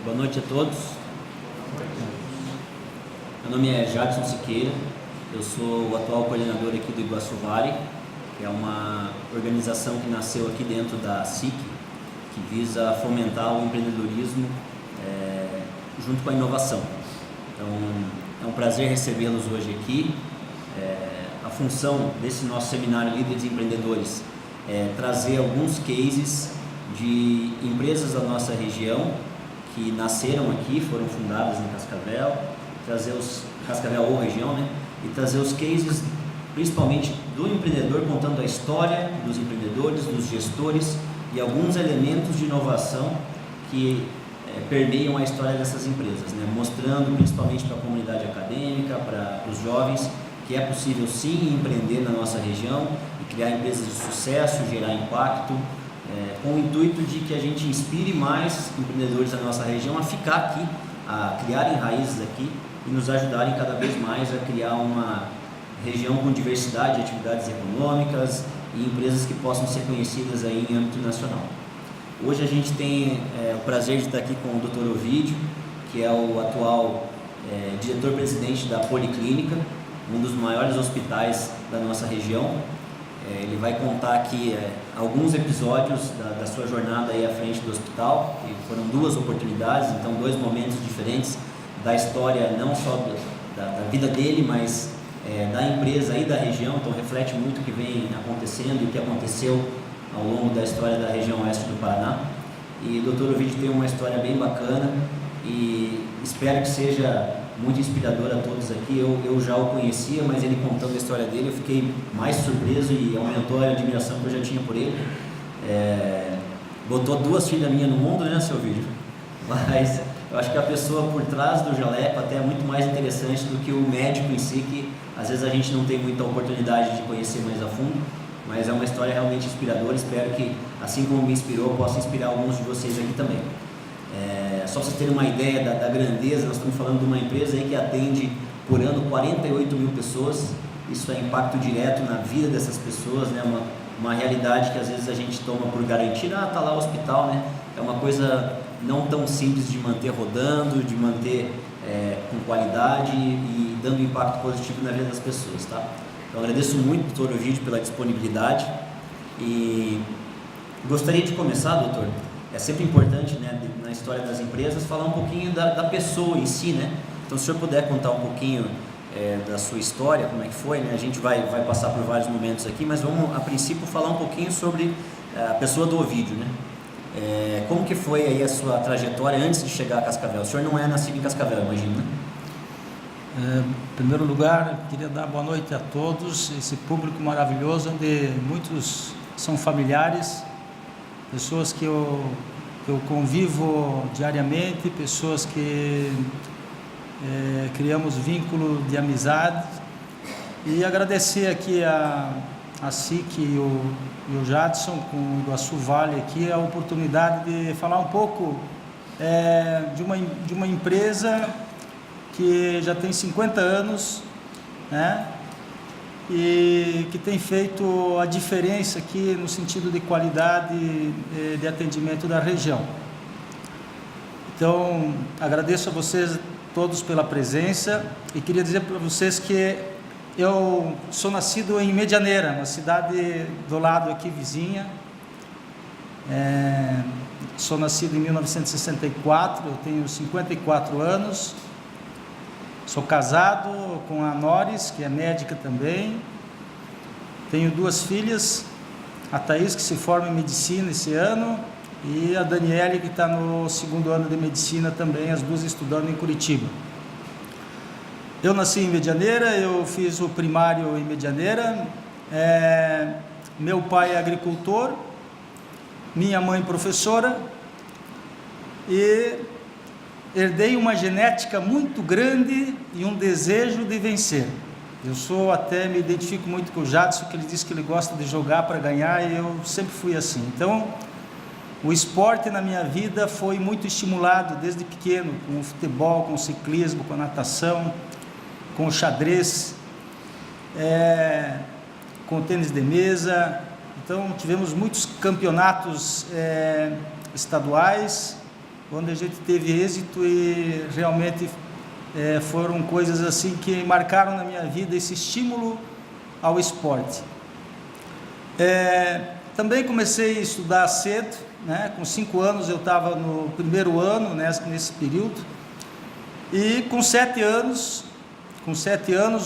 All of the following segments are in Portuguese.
Boa noite a todos. Meu nome é Jadson Siqueira, eu sou o atual coordenador aqui do Iguaçu Vale, que é uma organização que nasceu aqui dentro da SIC, que visa fomentar o empreendedorismo junto com a inovação. Então, é um prazer recebê-los hoje aqui. A função desse nosso seminário Líderes Empreendedores é trazer alguns cases de empresas da nossa região que nasceram aqui, foram fundadas em Cascavel, trazer os Cascavel ou região, né? E trazer os cases, principalmente do empreendedor, contando a história dos empreendedores, dos gestores e alguns elementos de inovação que permeiam a história dessas empresas, né? Mostrando principalmente para a comunidade acadêmica, para os jovens, que é possível sim empreender na nossa região e criar empresas de sucesso, gerar impacto, com o intuito de que a gente inspire mais empreendedores da nossa região a ficar aqui, a criarem raízes aqui e nos ajudarem cada vez mais a criar uma região com diversidade de atividades econômicas e empresas que possam ser conhecidas aí em âmbito nacional. Hoje a gente tem o prazer de estar aqui com o Dr. Ovídio, que é o atual diretor-presidente da Policlínica, um dos maiores hospitais da nossa região. Ele vai contar aqui alguns episódios da sua jornada aí à frente do hospital, e foram duas oportunidades, então dois momentos diferentes da história, não só da vida dele, mas da empresa e da região, então reflete muito o que vem acontecendo e o que aconteceu ao longo da história da região oeste do Paraná. E o Dr. Ovídio tem uma história bem bacana e espero que seja muito inspirador a todos aqui. Eu já o conhecia, mas ele contando a história dele, eu fiquei mais surpreso e aumentou a admiração que eu já tinha por ele. Botou duas filhas minhas no mundo, né, seu Ovídio? Mas eu acho que a pessoa por trás do jaleco até é muito mais interessante do que o médico em si, que às vezes a gente não tem muita oportunidade de conhecer mais a fundo, mas é uma história realmente inspiradora. Espero que, assim como me inspirou, possa inspirar alguns de vocês aqui também. Só para vocês terem uma ideia da grandeza, nós estamos falando de uma empresa aí que atende por ano 48 mil pessoas. Isso é impacto direto na vida dessas pessoas, né? Uma realidade que às vezes a gente toma por garantir, tá lá o hospital, né? É uma coisa não tão simples de manter rodando, de manter com qualidade e dando impacto positivo na vida das pessoas, tá? Então agradeço muito, doutor Ovídio, pela disponibilidade e gostaria de começar, doutor. É sempre importante, né, na história das empresas, falar um pouquinho da pessoa em si, né? Então, se o senhor puder contar um pouquinho da sua história, como é que foi, né? A gente vai passar por vários momentos aqui, mas vamos, a princípio, falar um pouquinho sobre a pessoa do Ovídio, né? Como que foi aí a sua trajetória antes de chegar a Cascavel? O senhor não é nascido em Cascavel, imagino, né? Em primeiro lugar, queria dar boa noite a todos, esse público maravilhoso, onde muitos são familiares, pessoas que eu convivo diariamente, pessoas que criamos vínculo de amizade, e agradecer aqui a SIC e o Jadson com o Iguaçu Vale aqui a oportunidade de falar um pouco de uma empresa que já tem 50 anos, né? E que tem feito a diferença aqui no sentido de qualidade de atendimento da região. Então, agradeço a vocês todos pela presença e queria dizer para vocês que eu sou nascido em Medianeira, uma cidade do lado aqui vizinha. Sou nascido em 1964, eu tenho 54 anos. Sou casado com a Noris, que é médica também. Tenho duas filhas, a Thaís, que se forma em medicina esse ano, e a Daniele, que está no segundo ano de medicina também, as duas estudando em Curitiba. Eu nasci em Medianeira, eu fiz o primário em Medianeira. Meu pai é agricultor, minha mãe professora, e herdei uma genética muito grande e um desejo de vencer. Eu até me identifico muito com o Jadson, que ele diz que ele gosta de jogar para ganhar, e eu sempre fui assim. Então, o esporte na minha vida foi muito estimulado desde pequeno, com o futebol, com o ciclismo, com a natação, com o xadrez, com o tênis de mesa. Então, tivemos muitos campeonatos estaduais, onde a gente teve êxito e realmente foram coisas assim que marcaram na minha vida esse estímulo ao esporte. Também comecei a estudar cedo, né? Com 5 anos eu estava no primeiro ano, né, nesse período, e com 7 anos,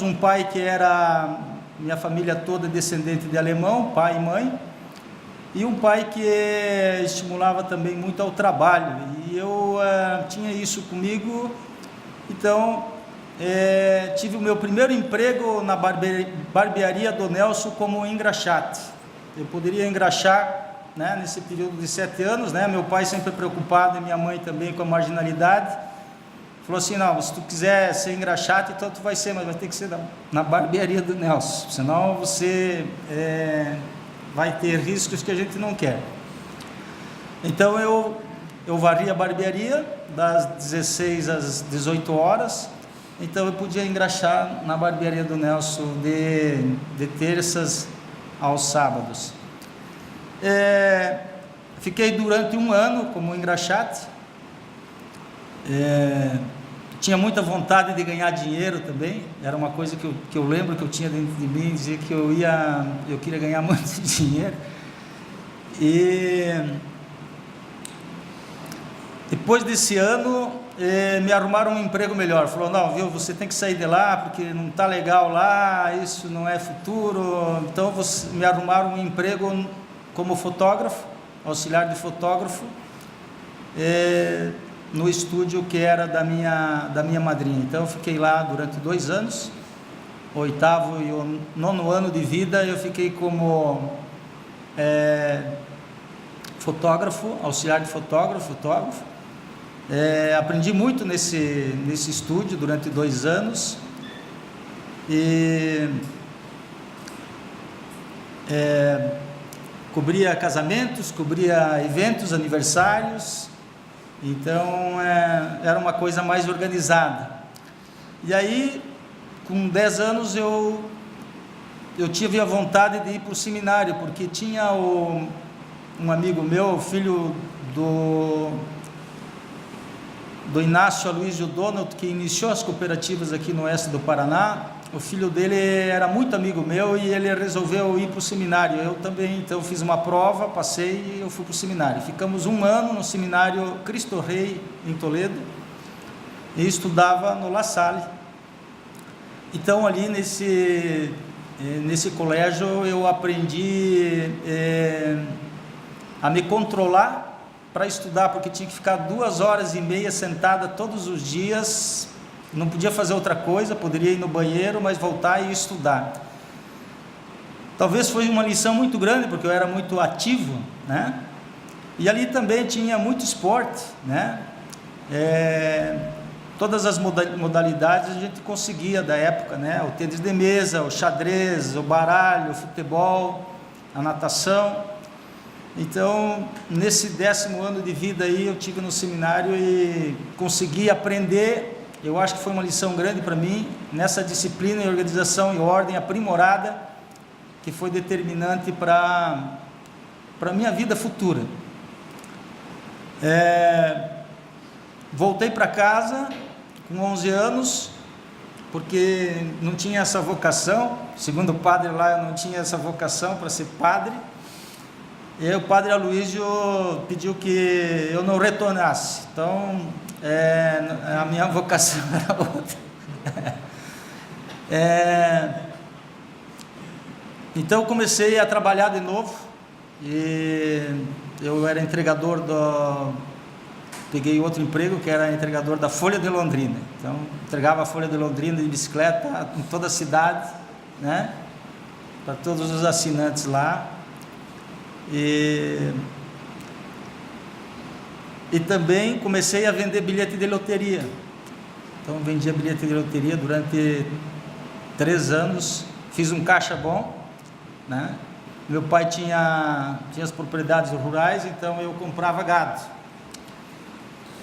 um pai que era, minha família toda descendente de alemão, pai e mãe, e um pai que estimulava também muito ao trabalho, e eu tinha isso comigo. Então tive o meu primeiro emprego na barbearia do Nelson como engraxate. Eu poderia engraxar, né, nesse período de 7 anos, né? Meu pai sempre preocupado e minha mãe também com a marginalidade, falou assim: não, se tu quiser ser engraxate, então tu vai ser, mas vai ter que ser na barbearia do Nelson, senão você vai ter riscos que a gente não quer. Então eu varria a barbearia das 16 às 18 horas, então eu podia engraxar na barbearia do Nelson de terças aos sábados. Fiquei durante 1 ano como engraxate. Tinha muita vontade de ganhar dinheiro também, era uma coisa que eu lembro que eu tinha dentro de mim, dizia que eu queria ganhar muito dinheiro. E depois desse ano me arrumaram um emprego melhor, falou: não, viu, você tem que sair de lá porque não está legal lá, isso não é futuro. Então me arrumaram um emprego como fotógrafo, auxiliar de fotógrafo, no estúdio que era da minha madrinha. Então eu fiquei lá durante 2 anos, 8º e o 9º ano de vida eu fiquei como fotógrafo, auxiliar de fotógrafo. Aprendi muito nesse estúdio durante 2 anos e cobria casamentos, cobria eventos, aniversários. Então era uma coisa mais organizada. E aí, com 10 anos eu tive a vontade de ir para o seminário, porque tinha um amigo meu, filho do Inácio Aloysio Donald, que iniciou as cooperativas aqui no oeste do Paraná. O filho dele era muito amigo meu e ele resolveu ir para o seminário. Eu também, então fiz uma prova, passei e eu fui para o seminário. Ficamos 1 ano no seminário Cristo Rei, em Toledo, e estudava no La Salle. Então ali nesse colégio eu aprendi a me controlar para estudar, porque tinha que ficar 2h30 sentada todos os dias, não podia fazer outra coisa, poderia ir no banheiro, mas voltar e estudar. Talvez foi uma lição muito grande, porque eu era muito ativo, né? E ali também tinha muito esporte, né? Todas as modalidades a gente conseguia da época, né? O tênis de mesa, o xadrez, o baralho, o futebol, a natação. Então, nesse 10º ano de vida aí, eu tive no seminário e consegui aprender. Eu acho que foi uma lição grande para mim, nessa disciplina e organização e ordem aprimorada, que foi determinante para a minha vida futura. Voltei para casa com 11 anos, porque não tinha essa vocação, segundo o padre lá, eu não tinha essa vocação para ser padre. E o padre Aloysio pediu que eu não retornasse, então a minha vocação era outra. Então eu comecei a trabalhar de novo, e eu era entregador peguei outro emprego que era entregador da Folha de Londrina. Então entregava a Folha de Londrina de bicicleta em toda a cidade, né, para todos os assinantes lá. E também comecei a vender bilhete de loteria. Então vendia bilhete de loteria durante 3 anos, fiz um caixa bom, né? Meu pai tinha as propriedades rurais, então eu comprava gado,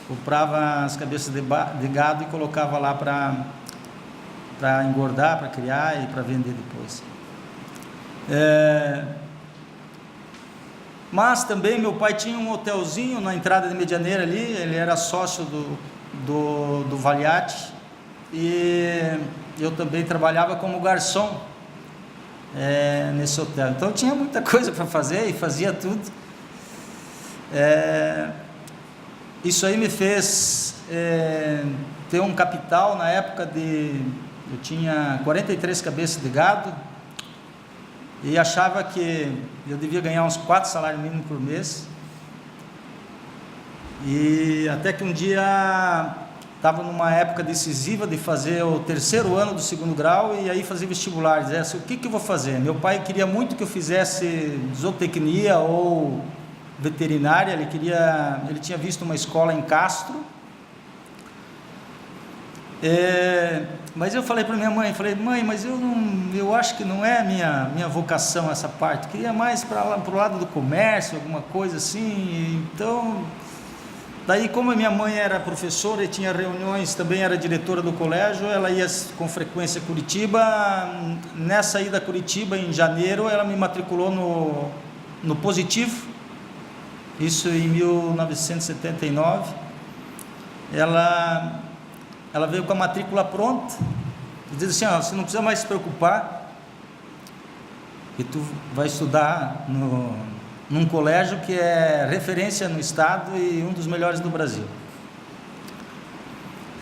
comprava as cabeças de gado e colocava lá para engordar, para criar e para vender depois. Mas também meu pai tinha um hotelzinho na entrada de Medianeira ali, ele era sócio do Valiati, e eu também trabalhava como garçom nesse hotel. Então tinha muita coisa para fazer e fazia tudo. Isso aí me fez ter um capital na época eu tinha 43 cabeças de gado, e achava que eu devia ganhar uns 4 salários mínimos por mês. E até que um dia estava numa época decisiva de fazer o 3º ano do 2º grau, e aí fazer vestibular. Dizia, o que eu vou fazer? Meu pai queria muito que eu fizesse zootecnia ou veterinária. Ele tinha visto uma escola em Castro. Mas eu falei para minha mãe, mãe, mas eu acho que não é minha vocação essa parte, queria mais para o lado do comércio, alguma coisa assim. Então, daí, como a minha mãe era professora e tinha reuniões, também era diretora do colégio, ela ia com frequência a Curitiba. Nessa ida a Curitiba, em janeiro, ela me matriculou no Positivo, isso em 1979. Ela veio com a matrícula pronta e disse assim, você não precisa mais se preocupar, que tu vai estudar num colégio que é referência no estado e um dos melhores do Brasil.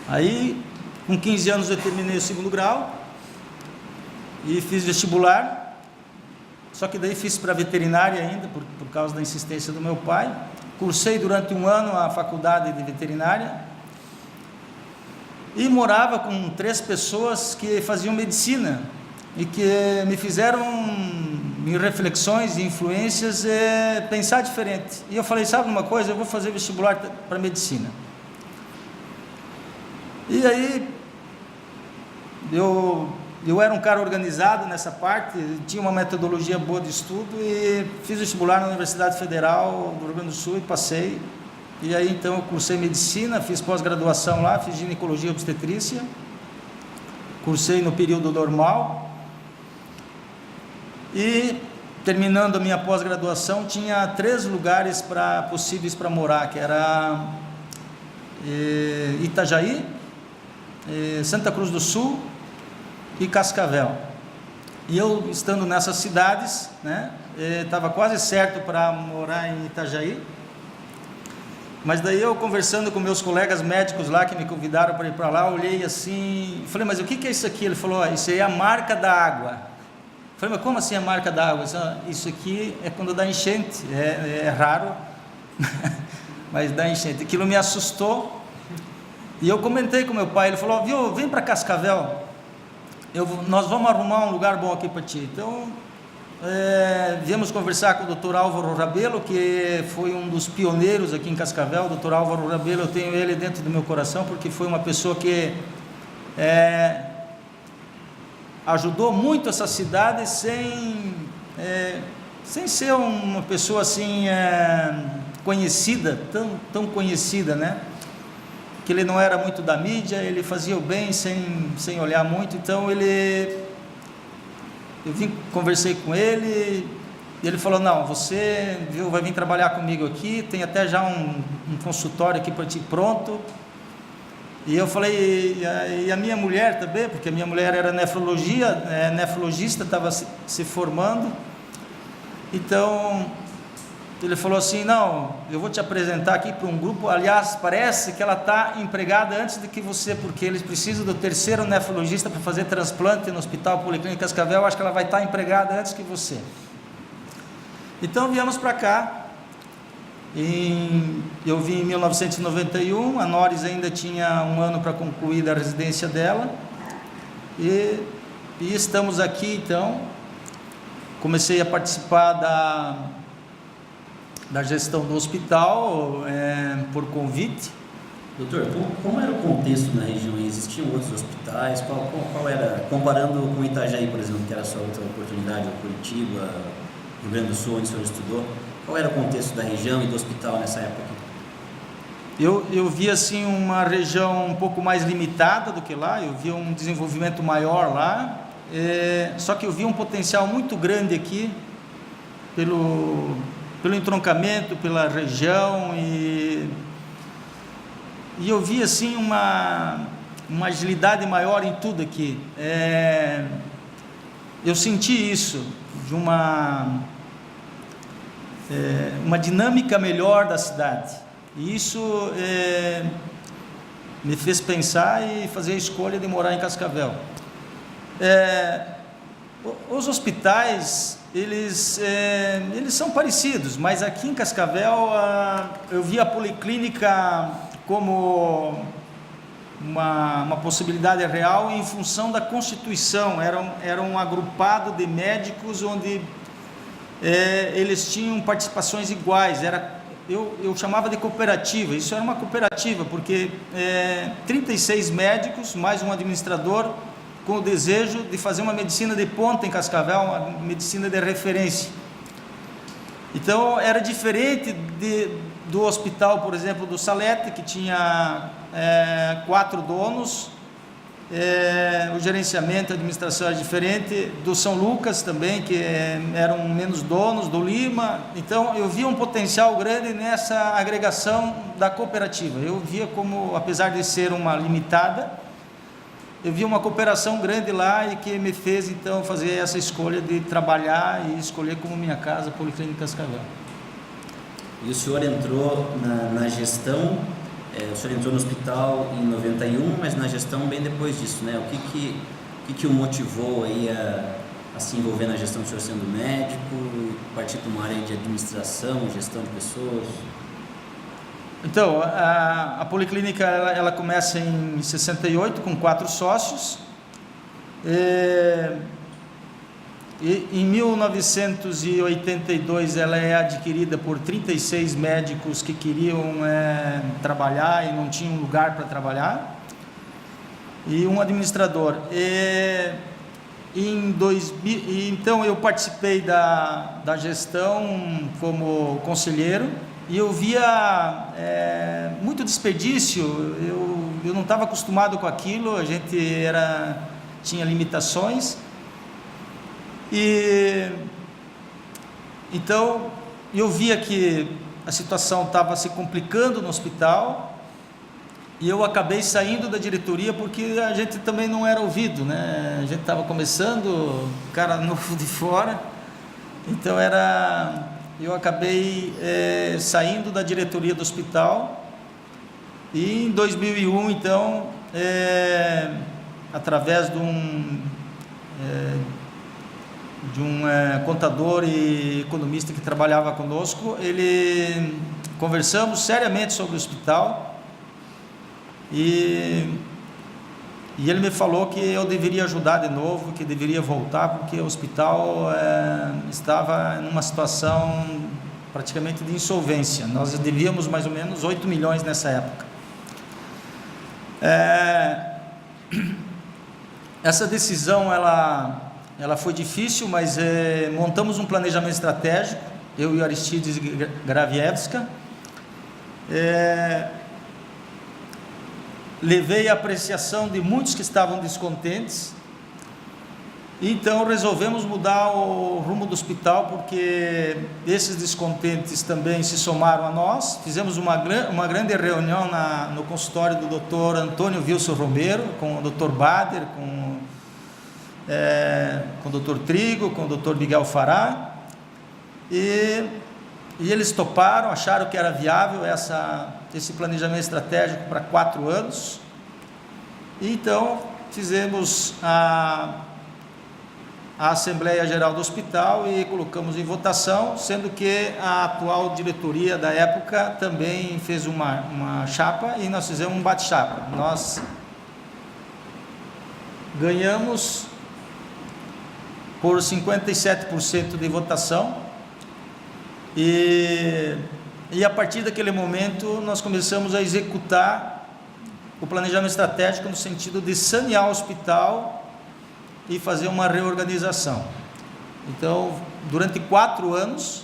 Aí, com 15 anos eu terminei o 2º grau e fiz vestibular, só que daí fiz para veterinária ainda, por causa da insistência do meu pai. Cursei durante 1 ano a faculdade de veterinária, e morava com 3 pessoas que faziam medicina e que me fizeram, em reflexões e influências, pensar diferente. E eu falei, sabe uma coisa, eu vou fazer vestibular para medicina. E aí eu era um cara organizado nessa parte, tinha uma metodologia boa de estudo, e fiz vestibular na Universidade Federal do Rio Grande do Sul e passei. E aí então eu cursei medicina, fiz pós-graduação lá, fiz ginecologia e obstetrícia, cursei no período normal, e terminando a minha pós-graduação tinha 3 lugares possíveis para morar, que era Itajaí, Santa Cruz do Sul e Cascavel. E eu, estando nessas cidades, estava quase certo para morar em Itajaí. Mas daí eu, conversando com meus colegas médicos lá, que me convidaram para ir para lá, olhei assim, falei, mas o que é isso aqui? Ele falou, isso aí é a marca da água. Falei, mas como assim a marca da água? Isso aqui é quando dá enchente, é raro, mas dá enchente. Aquilo me assustou, e eu comentei com meu pai, ele falou, viu, vem para Cascavel, nós vamos arrumar um lugar bom aqui para ti. Então, viemos conversar com o Dr. Álvaro Rabelo, que foi um dos pioneiros aqui em Cascavel. O Dr. Álvaro Rabelo, eu tenho ele dentro do meu coração, porque foi uma pessoa que ajudou muito essa cidade sem ser uma pessoa assim conhecida, tão conhecida, que ele não era muito da mídia, ele fazia o bem sem olhar muito. Então eu conversei com ele, e ele falou, não, você vai vir trabalhar comigo aqui, tem até já um consultório aqui para ti pronto. E eu falei, e a minha mulher também, porque a minha mulher era nefrologista, estava se formando. Então ele falou assim, não, eu vou te apresentar aqui para um grupo, aliás, parece que ela está empregada antes de que você, porque eles precisam do 3º nefrologista para fazer transplante no Hospital Policlínico Cascavel, acho que ela vai estar empregada antes que você. Então viemos para cá, eu vim em 1991, a Noris ainda tinha 1 ano para concluir da residência dela, e estamos aqui. Então comecei a participar da gestão do hospital por convite. Doutor, como era o contexto na região? Existiam outros hospitais? Qual era, comparando com Itajaí, por exemplo, que era a sua outra oportunidade, ou Curitiba, Rio Grande do Sul, onde o senhor estudou, qual era o contexto da região e do hospital nessa época? Eu vi assim uma região um pouco mais limitada do que lá, eu vi um desenvolvimento maior lá, só que eu vi um potencial muito grande aqui pelo entroncamento, pela região, e eu vi assim uma agilidade maior em tudo aqui. Eu senti isso, de uma dinâmica melhor da cidade, e isso me fez pensar e fazer a escolha de morar em Cascavel. Os hospitais, eles são parecidos, mas aqui em Cascavel eu vi a policlínica como uma possibilidade real em função da Constituição. Era um agrupado de médicos onde eles tinham participações iguais. Eu chamava de cooperativa. Isso era uma cooperativa, porque 36 médicos, mais um administrador, com o desejo de fazer uma medicina de ponta em Cascavel, uma medicina de referência. Então, era diferente do hospital, por exemplo, do Salete, que tinha 4 donos, o gerenciamento, a administração era diferente, do São Lucas também, que eram menos donos, do Lima. Então, eu via um potencial grande nessa agregação da cooperativa. Eu via como, apesar de ser uma limitada, eu vi uma cooperação grande lá, e que me fez então fazer essa escolha de trabalhar e escolher como minha casa a Policlínica Cascavel. E o senhor entrou na gestão, o senhor entrou no hospital em 91, mas na gestão bem depois disso, né? O que o motivou aí a se envolver na gestão, o senhor sendo médico, partir para uma área de administração, gestão de pessoas? Então, a Policlínica ela começa em 68 com 4 sócios, e em 1982 ela é adquirida por 36 médicos que queriam trabalhar e não tinham lugar para trabalhar, e um administrador. Então eu participei da gestão como conselheiro, e eu via muito desperdício. Eu não estava acostumado com aquilo, a gente tinha limitações, e então eu via que a situação estava se complicando no hospital, e eu acabei saindo da diretoria porque a gente também não era ouvido, né? A gente estava começando, cara novo de fora, então eu acabei saindo da diretoria do hospital, e em 2001, então, através de um contador e economista que trabalhava conosco, conversamos seriamente sobre o hospital, e ele me falou que eu deveria ajudar de novo, que deveria voltar, porque o hospital estava numa situação praticamente de insolvência. Nós devíamos mais ou menos 8 milhões nessa época. Essa decisão ela foi difícil, mas montamos um planejamento estratégico, eu e Aristides Gravievska. Levei a apreciação de muitos que estavam descontentes, então resolvemos mudar o rumo do hospital, porque esses descontentes também se somaram a nós. Fizemos uma grande reunião no consultório do Dr. Antônio Wilson Romero, com o Dr. Bader, com o Dr. Trigo, com o Dr. Miguel Fará, e eles toparam, acharam que era viável esse planejamento estratégico para 4 anos, e então fizemos a Assembleia Geral do Hospital e colocamos em votação, sendo que a atual diretoria da época também fez uma chapa, e nós fizemos um bate-chapa. Nós ganhamos por 57% de votação, e a partir daquele momento nós começamos a executar o planejamento estratégico no sentido de sanear o hospital e fazer uma reorganização. Então, durante 4 anos,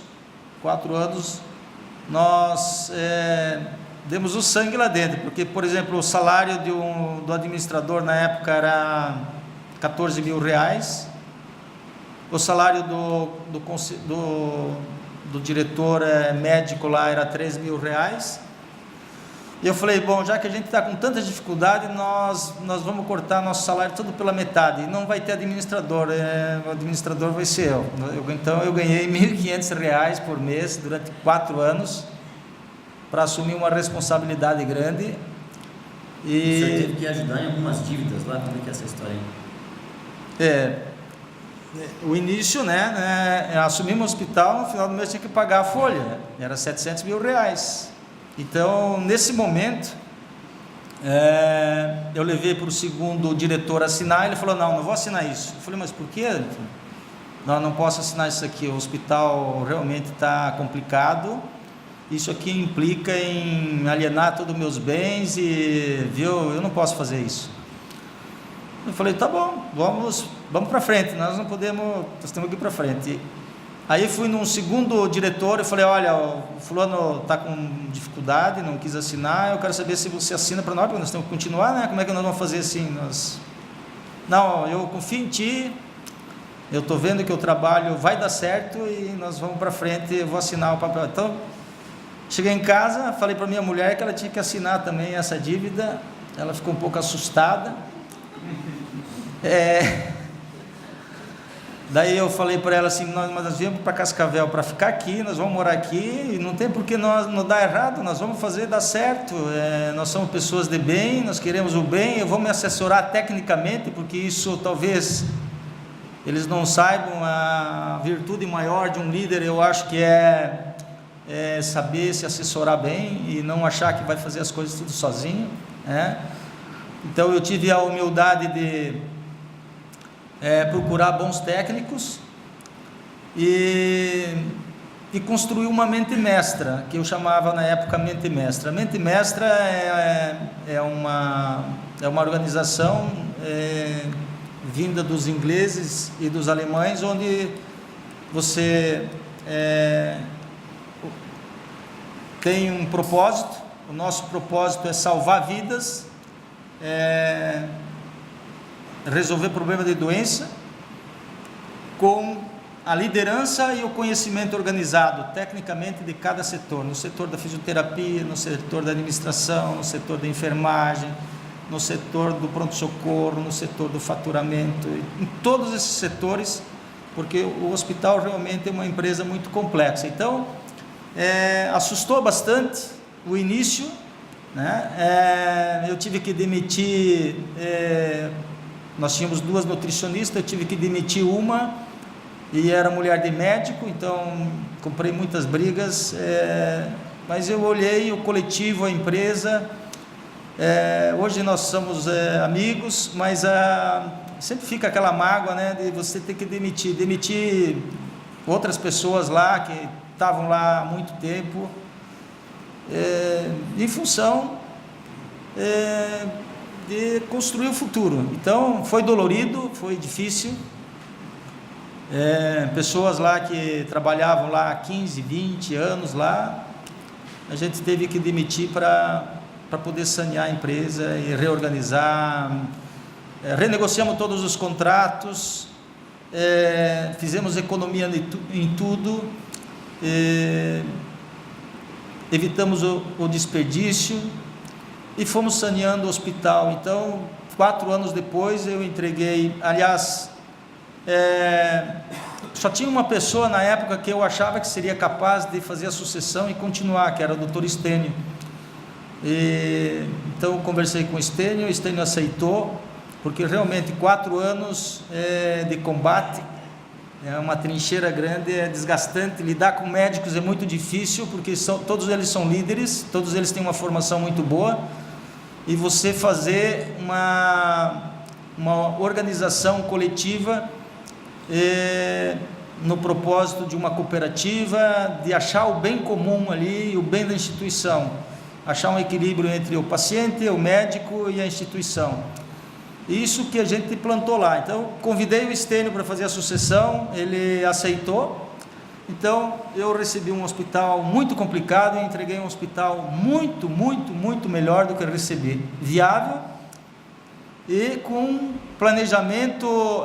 nós demos o sangue lá dentro, porque, por exemplo, o salário do administrador na época era R$14 mil, o salário do diretor médico lá era R$3.000. E eu falei, bom, já que a gente está com tanta dificuldade, nós vamos cortar nosso salário todo pela metade, e não vai ter administrador, o administrador vai ser eu. Então eu ganhei R$1.500 por mês durante 4 anos, para assumir uma responsabilidade grande. E você teve que ajudar em algumas dívidas lá, como é que é essa história aí? O início, assumimos o hospital, no final do mês tinha que pagar a folha, era R$700 mil. Então, nesse momento, eu levei para o segundo diretor assinar, ele falou, não vou assinar isso. Eu falei, mas por quê? Não posso assinar isso aqui, o hospital realmente está complicado, isso aqui implica em alienar todos os meus bens, eu não posso fazer isso. Eu falei, tá bom, vamos para frente, nós temos que ir para frente. Aí fui num segundo diretor e falei, olha, o fulano está com dificuldade, não quis assinar, eu quero saber se você assina para nós, porque nós temos que continuar, como é que nós vamos fazer assim? Não, eu confio em ti, eu estou vendo que o trabalho vai dar certo e nós vamos para frente, eu vou assinar o papel. Então, cheguei em casa, falei para minha mulher que ela tinha que assinar também essa dívida, ela ficou um pouco assustada. Daí eu falei para ela assim, nós viemos para Cascavel para ficar aqui, nós vamos morar aqui, e não tem por que não dar errado, nós vamos fazer dar certo, nós somos pessoas de bem, nós queremos o bem, eu vou me assessorar tecnicamente, porque isso talvez eles não saibam, a virtude maior de um líder, eu acho que é saber se assessorar bem e não achar que vai fazer as coisas tudo sozinho, Então eu tive a humildade de procurar bons técnicos e construir uma mente mestra, que eu chamava na época mente mestra. A mente mestra é uma organização vinda dos ingleses e dos alemães, onde você tem um propósito. O nosso propósito é salvar vidas, resolver problema de doença, com a liderança e o conhecimento organizado tecnicamente de cada setor, no setor da fisioterapia, no setor da administração, no setor da enfermagem, no setor do pronto-socorro, no setor do faturamento, em todos esses setores, porque o hospital realmente é uma empresa muito complexa. Então, assustou bastante o início, eu tive que demitir, nós tínhamos 2 nutricionistas, eu tive que demitir uma, e era mulher de médico, então comprei muitas brigas, mas eu olhei o coletivo, a empresa, hoje nós somos amigos, mas sempre fica aquela mágoa, de você ter que demitir outras pessoas lá, que estavam lá há muito tempo, em função de construir o futuro. Então foi dolorido, foi difícil, pessoas lá que trabalhavam lá há 15, 20 anos lá, a gente teve que demitir para poder sanear a empresa e reorganizar, renegociamos todos os contratos, fizemos economia em tudo, evitamos o desperdício e fomos saneando o hospital. Então, 4 anos depois eu entreguei, aliás, só tinha uma pessoa na época que eu achava que seria capaz de fazer a sucessão e continuar, que era o Dr. Estênio. Então eu conversei com o Estênio aceitou, porque realmente 4 anos de combate, é uma trincheira grande, é desgastante, lidar com médicos é muito difícil, porque todos eles são líderes, todos eles têm uma formação muito boa, e você fazer uma organização coletiva no propósito de uma cooperativa, de achar o bem comum ali, o bem da instituição, achar um equilíbrio entre o paciente, o médico e a instituição. Isso que a gente plantou lá. Então, convidei o Estênio para fazer a sucessão, ele aceitou. Então, eu recebi um hospital muito complicado e entreguei um hospital muito, muito, muito melhor do que eu recebi. Viável e com planejamento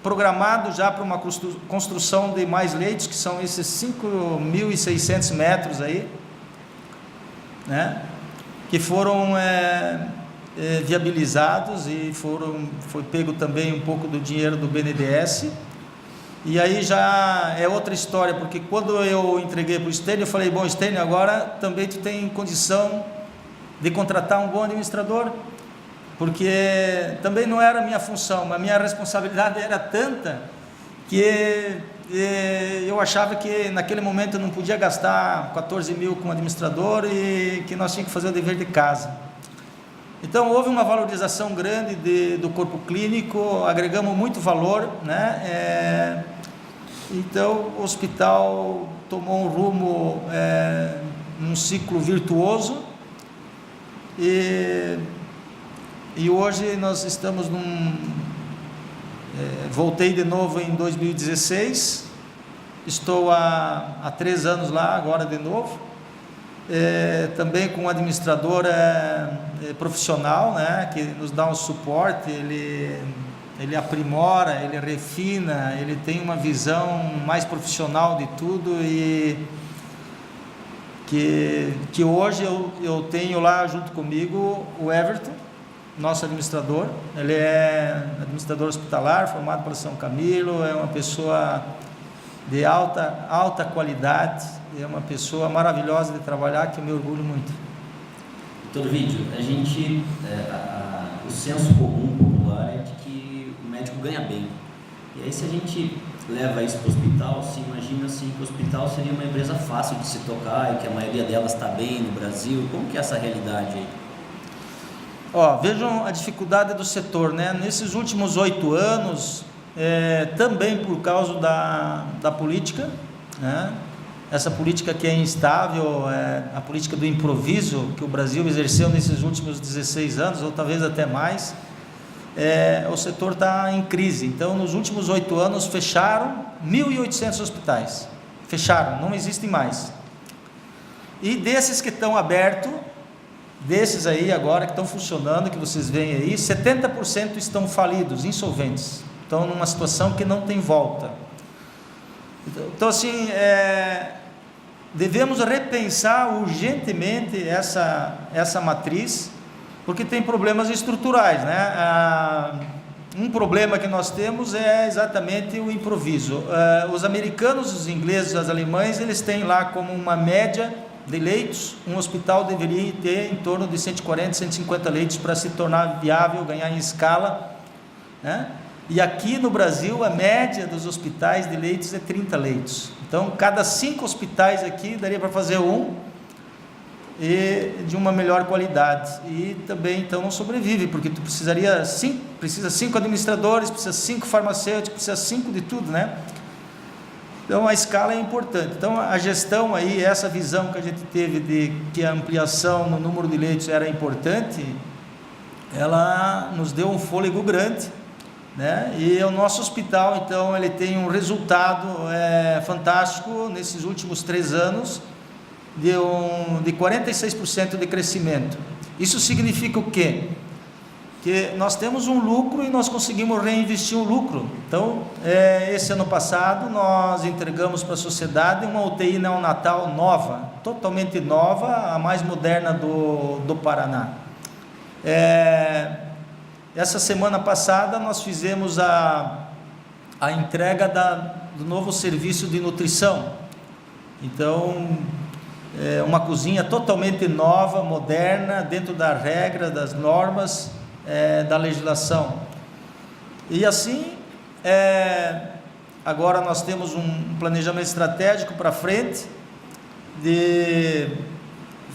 programado já para uma construção de mais leitos, que são esses 5.600 metros aí, né, que foram viabilizados e foi pego também um pouco do dinheiro do BNDES. E aí já é outra história, porque quando eu entreguei para o Stênio, eu falei, bom, Stênio, agora também tu tem condição de contratar um bom administrador, porque também não era a minha função, mas a minha responsabilidade era tanta que eu achava que naquele momento eu não podia gastar 14 mil com administrador e que nós tínhamos que fazer o dever de casa. Então houve uma valorização grande do corpo clínico, agregamos muito valor, né? Então o hospital tomou um rumo, num ciclo virtuoso, e hoje nós estamos voltei de novo em 2016, estou há 3 anos lá agora de novo, também com um administrador profissional, né, que nos dá um suporte, ele aprimora, ele refina, ele tem uma visão mais profissional de tudo, e que hoje eu tenho lá junto comigo o Everton, nosso administrador. Ele é administrador hospitalar, formado pela São Camilo, é uma pessoa de alta qualidade, é uma pessoa maravilhosa de trabalhar, que eu me orgulho muito. Doutor Ovidio, a gente, o senso comum popular é de que o médico ganha bem. E aí, se a gente leva isso para o hospital, se imagina assim que o hospital seria uma empresa fácil de se tocar e que a maioria delas está bem no Brasil. Como que é essa realidade aí? Vejam a dificuldade do setor, né? Nesses últimos 8 anos, também por causa da política, né? Essa política que é instável, a política do improviso que o Brasil exerceu nesses últimos 16 anos, ou talvez até mais, o setor está em crise. Então, nos últimos 8 anos, fecharam 1.800 hospitais. Fecharam, não existem mais. E desses que estão abertos, desses aí agora que estão funcionando, que vocês veem aí, 70% estão falidos, insolventes. Estão numa situação que não tem volta. Então, assim, devemos repensar urgentemente essa matriz, porque tem problemas estruturais, né? Um problema que nós temos é exatamente o improviso. Os americanos, os ingleses, os alemães, eles têm lá como uma média de leitos, um hospital deveria ter em torno de 140, 150 leitos para se tornar viável, ganhar em escala, né? E aqui no Brasil a média dos hospitais de leitos é 30 leitos. Então cada 5 hospitais aqui daria para fazer um, e de uma melhor qualidade. E também então não sobrevive, porque tu precisa 5 administradores, precisa 5 farmacêuticos, precisa 5 de tudo, né? Então a escala é importante. Então a gestão aí, essa visão que a gente teve de que a ampliação no número de leitos era importante, ela nos deu um fôlego grande, né? E o nosso hospital então ele tem um resultado fantástico nesses últimos 3 anos, de 46% de crescimento. Isso significa o quê? Que nós temos um lucro e nós conseguimos reinvestir o lucro. Então, esse ano passado nós entregamos para a sociedade uma UTI neonatal nova, totalmente nova, a mais moderna do Paraná. Essa semana passada nós fizemos a entrega do novo serviço de nutrição. Então, uma cozinha totalmente nova, moderna, dentro da regra, das normas, da legislação. E assim, agora nós temos um planejamento estratégico para frente, de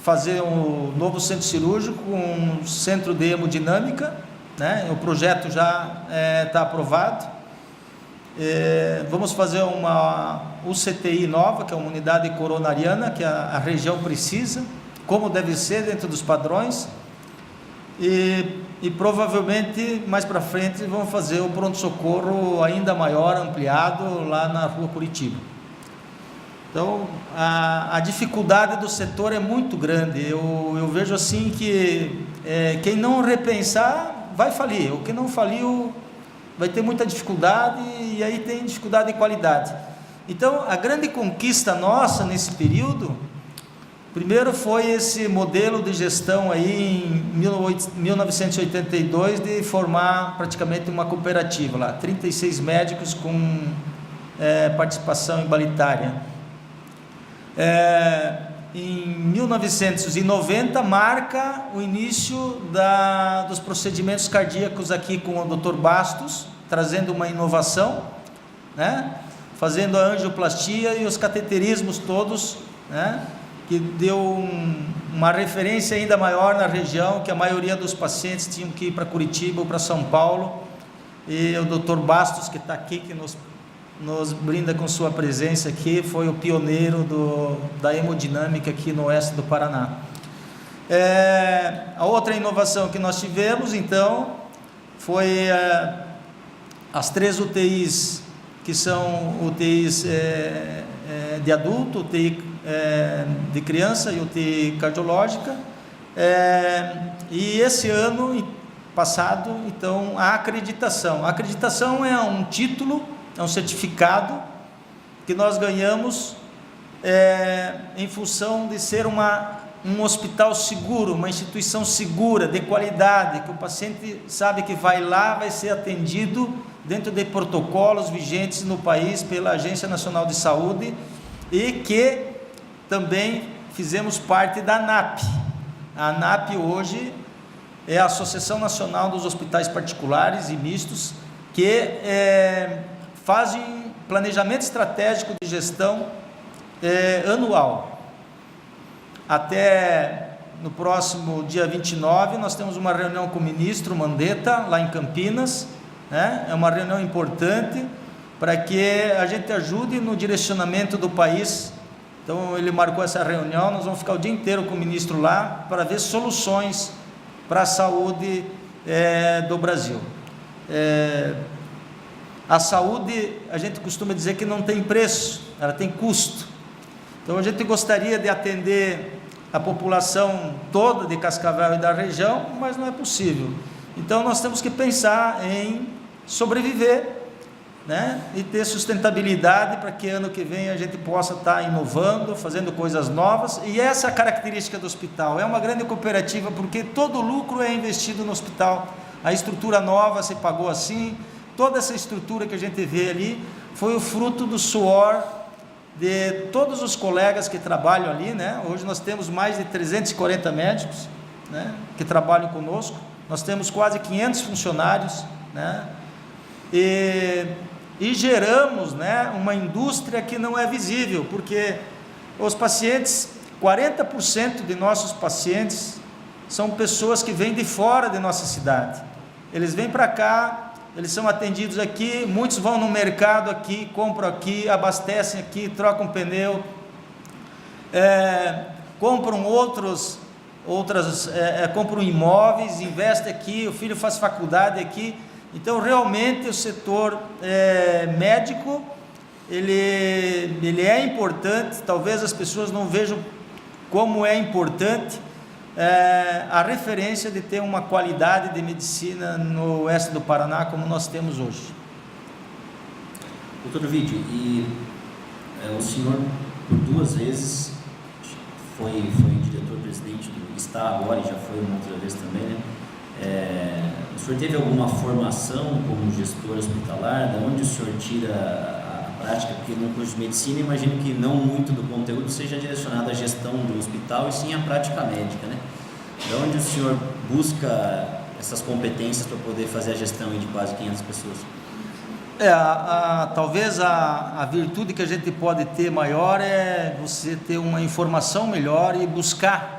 fazer um novo centro cirúrgico, um centro de hemodinâmica, né? O projeto já está aprovado. Vamos fazer uma UCTI nova, que é uma unidade coronariana, que a região precisa, como deve ser dentro dos padrões, e provavelmente mais para frente vamos fazer o pronto-socorro ainda maior, ampliado, lá na rua Curitiba. Então a dificuldade do setor é muito grande. Eu vejo assim que quem não repensar vai falir. O que não faliu vai ter muita dificuldade, e aí tem dificuldade de qualidade. Então, a grande conquista nossa nesse período, primeiro foi esse modelo de gestão aí em 1982, de formar praticamente uma cooperativa lá, 36 médicos com participação igualitária. Em 1990 marca o início dos procedimentos cardíacos aqui com o Dr. Bastos, trazendo uma inovação, né? Fazendo a angioplastia e os cateterismos todos, né? Que deu uma referência ainda maior na região, que a maioria dos pacientes tinham que ir para Curitiba ou para São Paulo, e o Dr. Bastos, que está aqui, que nos brinda com sua presença aqui, foi o pioneiro da hemodinâmica aqui no oeste do Paraná. A outra inovação que nós tivemos, então, foi as 3 UTIs, que são UTIs de adulto, UTI de criança e UTI cardiológica, e esse ano passado, então, a acreditação. A acreditação é um título, é um certificado que nós ganhamos em função de ser um hospital seguro, uma instituição segura, de qualidade, que o paciente sabe que vai lá, vai ser atendido dentro de protocolos vigentes no país pela Agência Nacional de Saúde, e que também fizemos parte da ANAP. A ANAP hoje é a Associação Nacional dos Hospitais Particulares e Mistos, que fazem planejamento estratégico de gestão anual. Até no próximo dia 29, nós temos uma reunião com o ministro Mandetta, lá em Campinas, né? É uma reunião importante para que a gente ajude no direcionamento do país. Então, ele marcou essa reunião, nós vamos ficar o dia inteiro com o ministro lá, para ver soluções para a saúde do Brasil. A saúde, a gente costuma dizer que não tem preço, ela tem custo. Então, a gente gostaria de atender a população toda de Cascavel e da região, mas não é possível. Então, nós temos que pensar em sobreviver, né? E ter sustentabilidade para que ano que vem a gente possa estar inovando, fazendo coisas novas. E essa é a característica do hospital. É uma grande cooperativa, porque todo o lucro é investido no hospital. A estrutura nova se pagou assim. Toda essa estrutura que a gente vê ali foi o fruto do suor de todos os colegas que trabalham ali, né? Hoje nós temos mais de 340 médicos, né, que trabalham conosco. Nós temos quase 500 funcionários, né? E geramos, né, uma indústria que não é visível, porque os pacientes, 40% de nossos pacientes são pessoas que vêm de fora de nossa cidade. Eles vêm para cá, eles são atendidos aqui, muitos vão no mercado aqui, compram aqui, abastecem aqui, trocam pneu, compram compram imóveis, investem aqui, o filho faz faculdade aqui. Então, realmente, o setor médico, ele é importante. Talvez as pessoas não vejam como é importante a referência de ter uma qualidade de medicina no oeste do Paraná, como nós temos hoje. Doutor Ovidio, o senhor, por 2 vezes, foi diretor-presidente, está agora e já foi uma outra vez também, né? O senhor teve alguma formação como gestor hospitalar? De onde o senhor tira a prática? Porque no curso de medicina, imagino que não muito do conteúdo seja direcionado à gestão do hospital, e sim à prática médica, né? De onde o senhor busca essas competências para poder fazer a gestão de quase 500 pessoas? Talvez a virtude que a gente pode ter maior é você ter uma informação melhor e buscar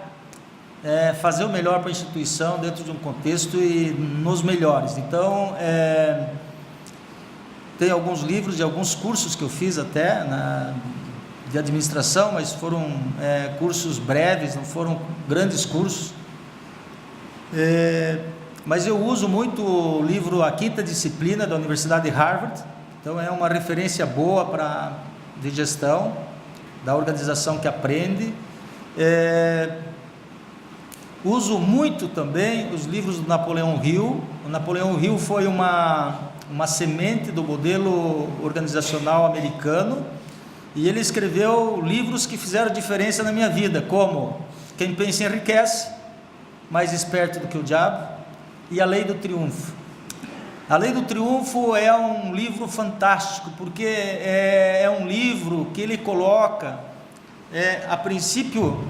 fazer o melhor para a instituição dentro de um contexto e nos melhores. Então, tem alguns livros e alguns cursos que eu fiz até de administração, mas foram cursos breves, não foram grandes cursos. Mas eu uso muito o livro A Quinta Disciplina da Universidade de Harvard. Então, é uma referência boa de gestão, da organização que aprende. Uso muito também os livros do Napoleão Hill. O Napoleão Hill foi uma uma semente do modelo organizacional americano, e ele escreveu livros que fizeram diferença na minha vida, como Quem Pensa Enriquece, Mais Esperto do que o Diabo, e A Lei do Triunfo. A Lei do Triunfo é um livro fantástico, porque é um livro que ele coloca, a princípio,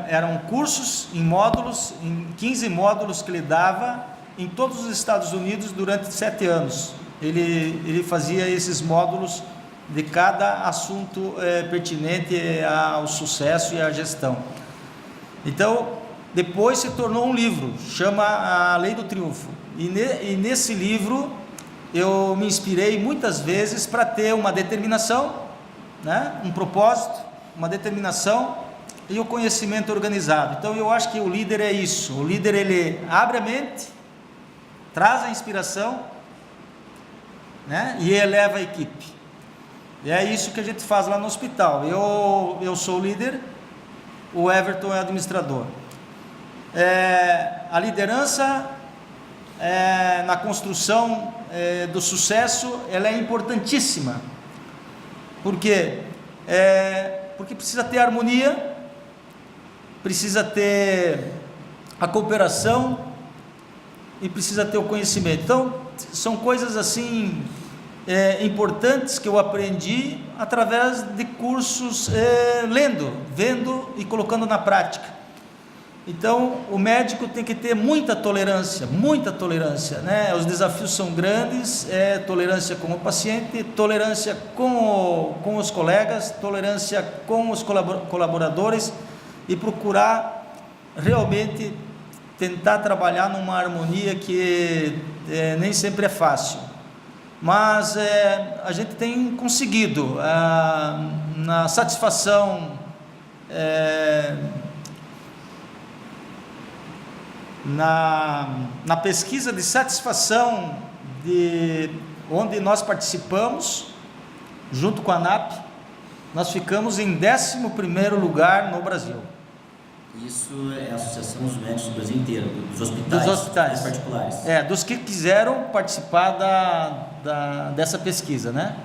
eram cursos em módulos, em 15 módulos que ele dava em todos os Estados Unidos durante 7 anos. Ele fazia esses módulos de cada assunto pertinente ao sucesso e à gestão. Então, depois se tornou um livro, chama A Lei do Triunfo. E nesse livro eu me inspirei muitas vezes para ter uma determinação, né? Um propósito, uma determinação e o conhecimento organizado. Então eu acho que o líder é isso. O líder, ele abre a mente, traz a inspiração, né? E eleva a equipe. E é isso que a gente faz lá no hospital. Eu sou o líder, o Everton é administrador. A liderança na construção do sucesso, ela é importantíssima. Por quê? Porque precisa ter harmonia, precisa ter a cooperação e precisa ter o conhecimento. Então, são coisas assim importantes que eu aprendi através de cursos, lendo, vendo e colocando na prática. Então, o médico tem que ter muita tolerância, né? Os desafios são grandes, tolerância com o paciente, tolerância com os colegas, tolerância com os colaboradores e procurar realmente tentar trabalhar numa harmonia que nem sempre é fácil. Mas a gente tem conseguido, na satisfação, na pesquisa de satisfação onde nós participamos, junto com a ANAP, nós ficamos em 11º lugar no Brasil. Isso é a Associação dos Médicos do Brasil inteiro, dos hospitais particulares. Dos que quiseram participar dessa pesquisa, né?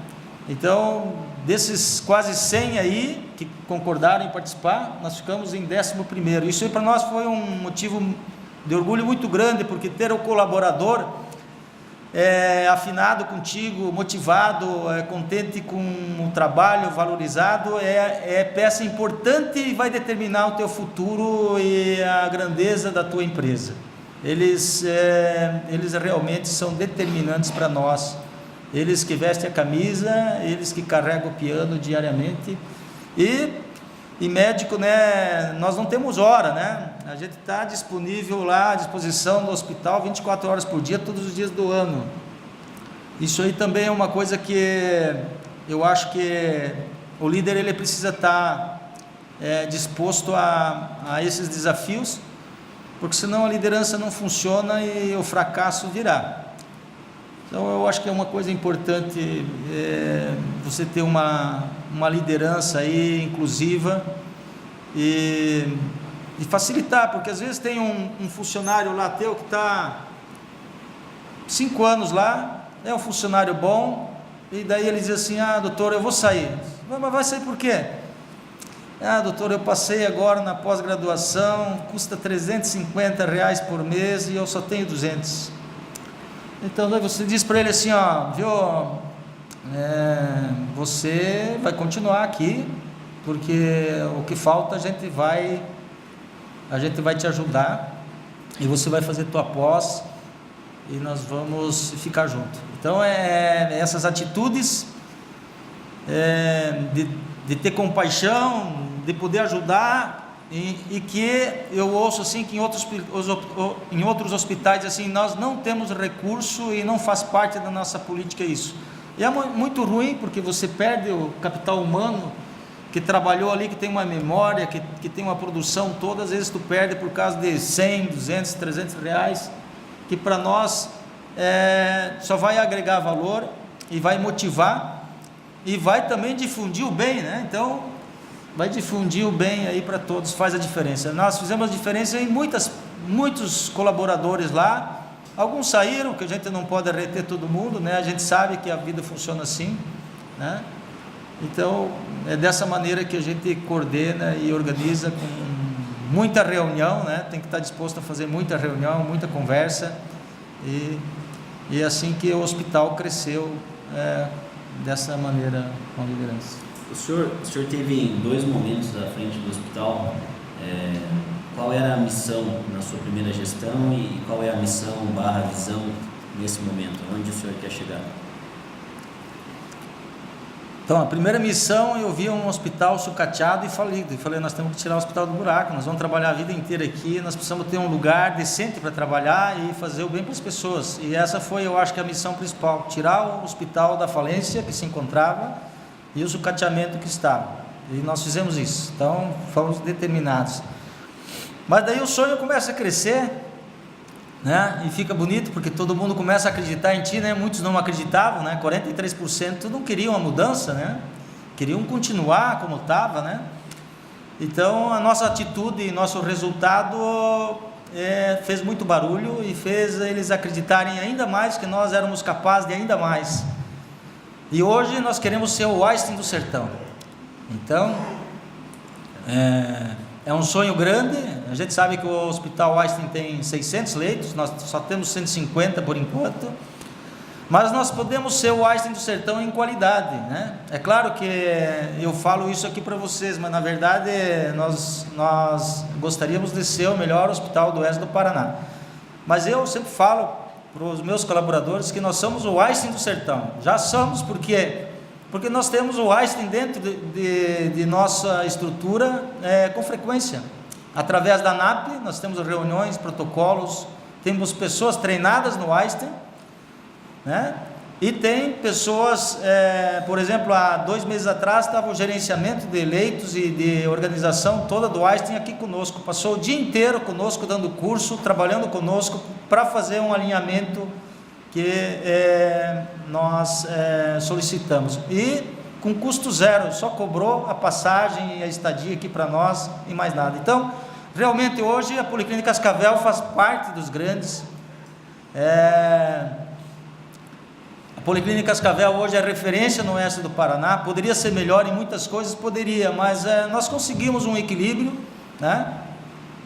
Então, desses quase 100 aí que concordaram em participar, nós ficamos em 11º. Isso aí para nós foi um motivo de orgulho muito grande, porque ter o colaborador afinado contigo, motivado, contente com o trabalho, valorizado, é peça importante e vai determinar o teu futuro e a grandeza da tua empresa. Eles realmente são determinantes para nós. Eles que vestem a camisa, eles que carregam o piano diariamente. E médico, né, nós não temos hora, né? A gente está disponível lá, à disposição do hospital 24 horas por dia, todos os dias do ano. Isso aí também é uma coisa que eu acho que o líder, ele precisa estar disposto a esses desafios, porque senão a liderança não funciona e o fracasso virá. Então eu acho que é uma coisa importante você ter uma liderança aí inclusiva e facilitar, porque às vezes tem um funcionário lá teu que está 5 anos lá, é um funcionário bom, e daí ele diz assim: doutor, eu vou sair. Mas vai sair por quê? Doutor, eu passei agora na pós-graduação, custa R$350 por mês e eu só tenho 200. Então você diz para ele assim: viu, você vai continuar aqui, porque o que falta a gente vai te ajudar, e você vai fazer tua pós e nós vamos ficar junto. Então essas atitudes de ter compaixão, de poder ajudar, e que eu ouço assim que em outros hospitais assim, nós não temos recurso e não faz parte da nossa política isso. E é muito ruim, porque você perde o capital humano que trabalhou ali, que tem uma memória, que tem uma produção toda. Às vezes tu perde por causa de 100, 200, 300 reais, que para nós só vai agregar valor e vai motivar e vai também difundir o bem, né? Então vai difundir o bem aí para todos, faz a diferença. Nós fizemos a diferença em muitos colaboradores lá, Alguns saíram, que a gente não pode reter todo mundo, né? A gente sabe que a vida funciona assim, né? Então, é dessa maneira que a gente coordena e organiza, com muita reunião, né? Tem que estar disposto a fazer muita reunião, muita conversa, e é assim que o hospital cresceu, dessa maneira, com a liderança. O senhor teve 2 momentos à frente do hospital. Qual era a missão na sua primeira gestão e qual é a missão / visão nesse momento? Onde o senhor quer chegar? Então, a primeira missão, eu vi um hospital sucateado e falido, e falei, nós temos que tirar o hospital do buraco, nós vamos trabalhar a vida inteira aqui, nós precisamos ter um lugar decente para trabalhar e fazer o bem para as pessoas, e essa foi, eu acho que a missão principal, tirar o hospital da falência que se encontrava e o sucateamento que estava, e nós fizemos isso. Então, fomos determinados, mas daí o sonho começa a crescer, né? E fica bonito porque todo mundo começa a acreditar em ti, né? Muitos não acreditavam, né? 43% não queriam a mudança, né? Queriam continuar como estava, né? Então a nossa atitude e nosso resultado fez muito barulho e fez eles acreditarem ainda mais que nós éramos capazes de ainda mais. E hoje nós queremos ser o Einstein do sertão. Então é um sonho grande. A gente sabe que o Hospital Einstein tem 600 leitos, nós só temos 150 por enquanto, mas nós podemos ser o Einstein do sertão em qualidade, né? É claro que eu falo isso aqui para vocês, mas na verdade nós gostaríamos de ser o melhor hospital do oeste do Paraná. Mas eu sempre falo para os meus colaboradores que nós somos o Einstein do sertão. Já somos porque nós temos o Einstein dentro de nossa estrutura com frequência. Através da ANAP, nós temos reuniões, protocolos, temos pessoas treinadas no Einstein, né? E tem pessoas, por exemplo, há 2 meses atrás estava o gerenciamento de leitos e de organização toda do Einstein aqui conosco, passou o dia inteiro conosco, dando curso, trabalhando conosco, para fazer um alinhamento que nós solicitamos, e com custo zero, só cobrou a passagem e a estadia aqui para nós e mais nada. Então, realmente hoje a Policlínica Cascavel faz parte dos grandes. A Policlínica Cascavel hoje é referência no oeste do Paraná, poderia ser melhor em muitas coisas, poderia, mas nós conseguimos um equilíbrio, né?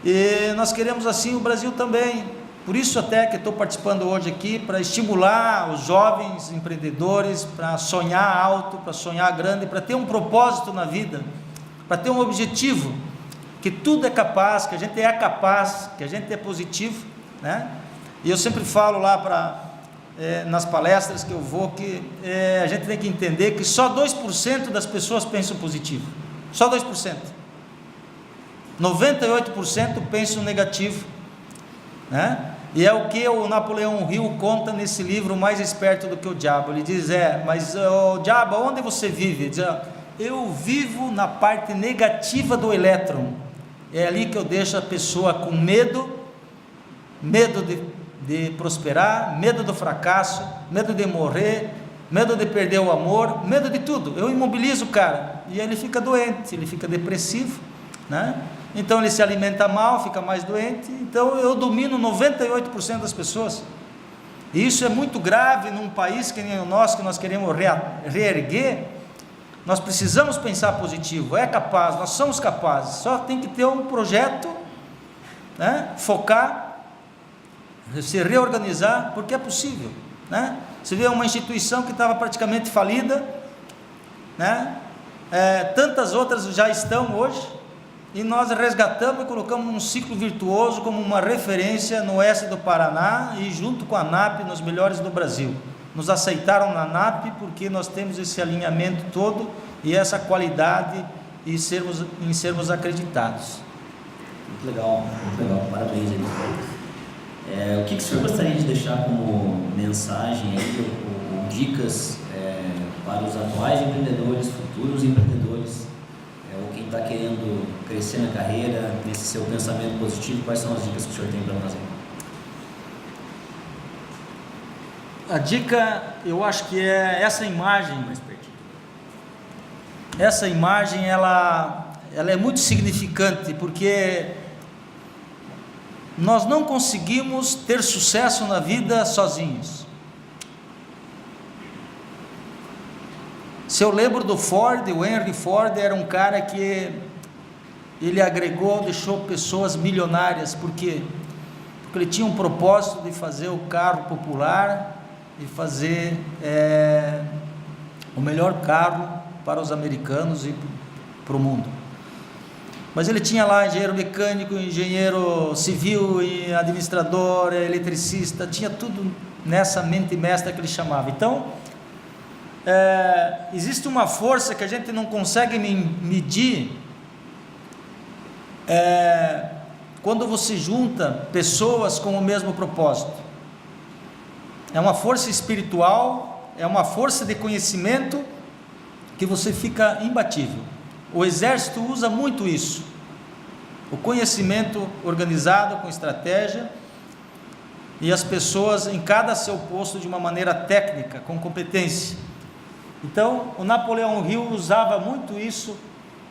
E nós queremos assim o Brasil também. Por isso até que estou participando hoje aqui, para estimular os jovens empreendedores, para sonhar alto, para sonhar grande, para ter um propósito na vida, para ter um objetivo, que tudo é capaz, que a gente é capaz, que a gente é positivo, né? E eu sempre falo lá nas palestras que eu vou, que a gente tem que entender que só 2% das pessoas pensam positivo, só 2%, 98% pensam negativo, né? E é o que o Napoleão Hill conta nesse livro, Mais Esperto do que o Diabo. Ele diz, mas o diabo, onde você vive? Ele diz, eu vivo na parte negativa do elétron, é ali que eu deixo a pessoa com medo de prosperar, medo do fracasso, medo de morrer, medo de perder o amor, medo de tudo. Eu imobilizo o cara, e ele fica doente, ele fica depressivo, né? Então ele se alimenta mal, fica mais doente. Então eu domino 98% das pessoas, e isso é muito grave num país que nem o nosso, que nós queremos reerguer. Nós precisamos pensar positivo, é capaz, nós somos capazes, só tem que ter um projeto, né? Focar, se reorganizar, porque é possível, né? Você vê uma instituição que estava praticamente falida, né? Tantas outras já estão hoje, e nós resgatamos e colocamos um ciclo virtuoso como uma referência no oeste do Paraná, e junto com a ANAP, nos melhores do Brasil. Nos aceitaram na ANAP porque nós temos esse alinhamento todo e essa qualidade em sermos acreditados. Muito legal, parabéns aí. O que o senhor gostaria de deixar como mensagem aí, ou dicas para os atuais empreendedores, futuros empreendedores, ou quem está querendo crescer na carreira, nesse seu pensamento positivo? Quais são as dicas que o senhor tem para nós? A dica, eu acho que é essa imagem mais pertinho. Essa imagem, ela é muito significante, porque nós não conseguimos ter sucesso na vida sozinhos. Se eu lembro do Ford, o Henry Ford era um cara que ele agregou, deixou pessoas milionárias. Por quê? Porque ele tinha um propósito de fazer o carro popular e fazer o melhor carro para os americanos e para o mundo. Mas ele tinha lá engenheiro mecânico, engenheiro civil, administrador, eletricista, tinha tudo nessa mente mestra que ele chamava. Então, existe uma força que a gente não consegue medir, quando você junta pessoas com o mesmo propósito. É uma força espiritual, é uma força de conhecimento que você fica imbatível. O exército usa muito isso, o conhecimento organizado com estratégia, e as pessoas em cada seu posto de uma maneira técnica, com competência. Então, o Napoleão Hill usava muito isso,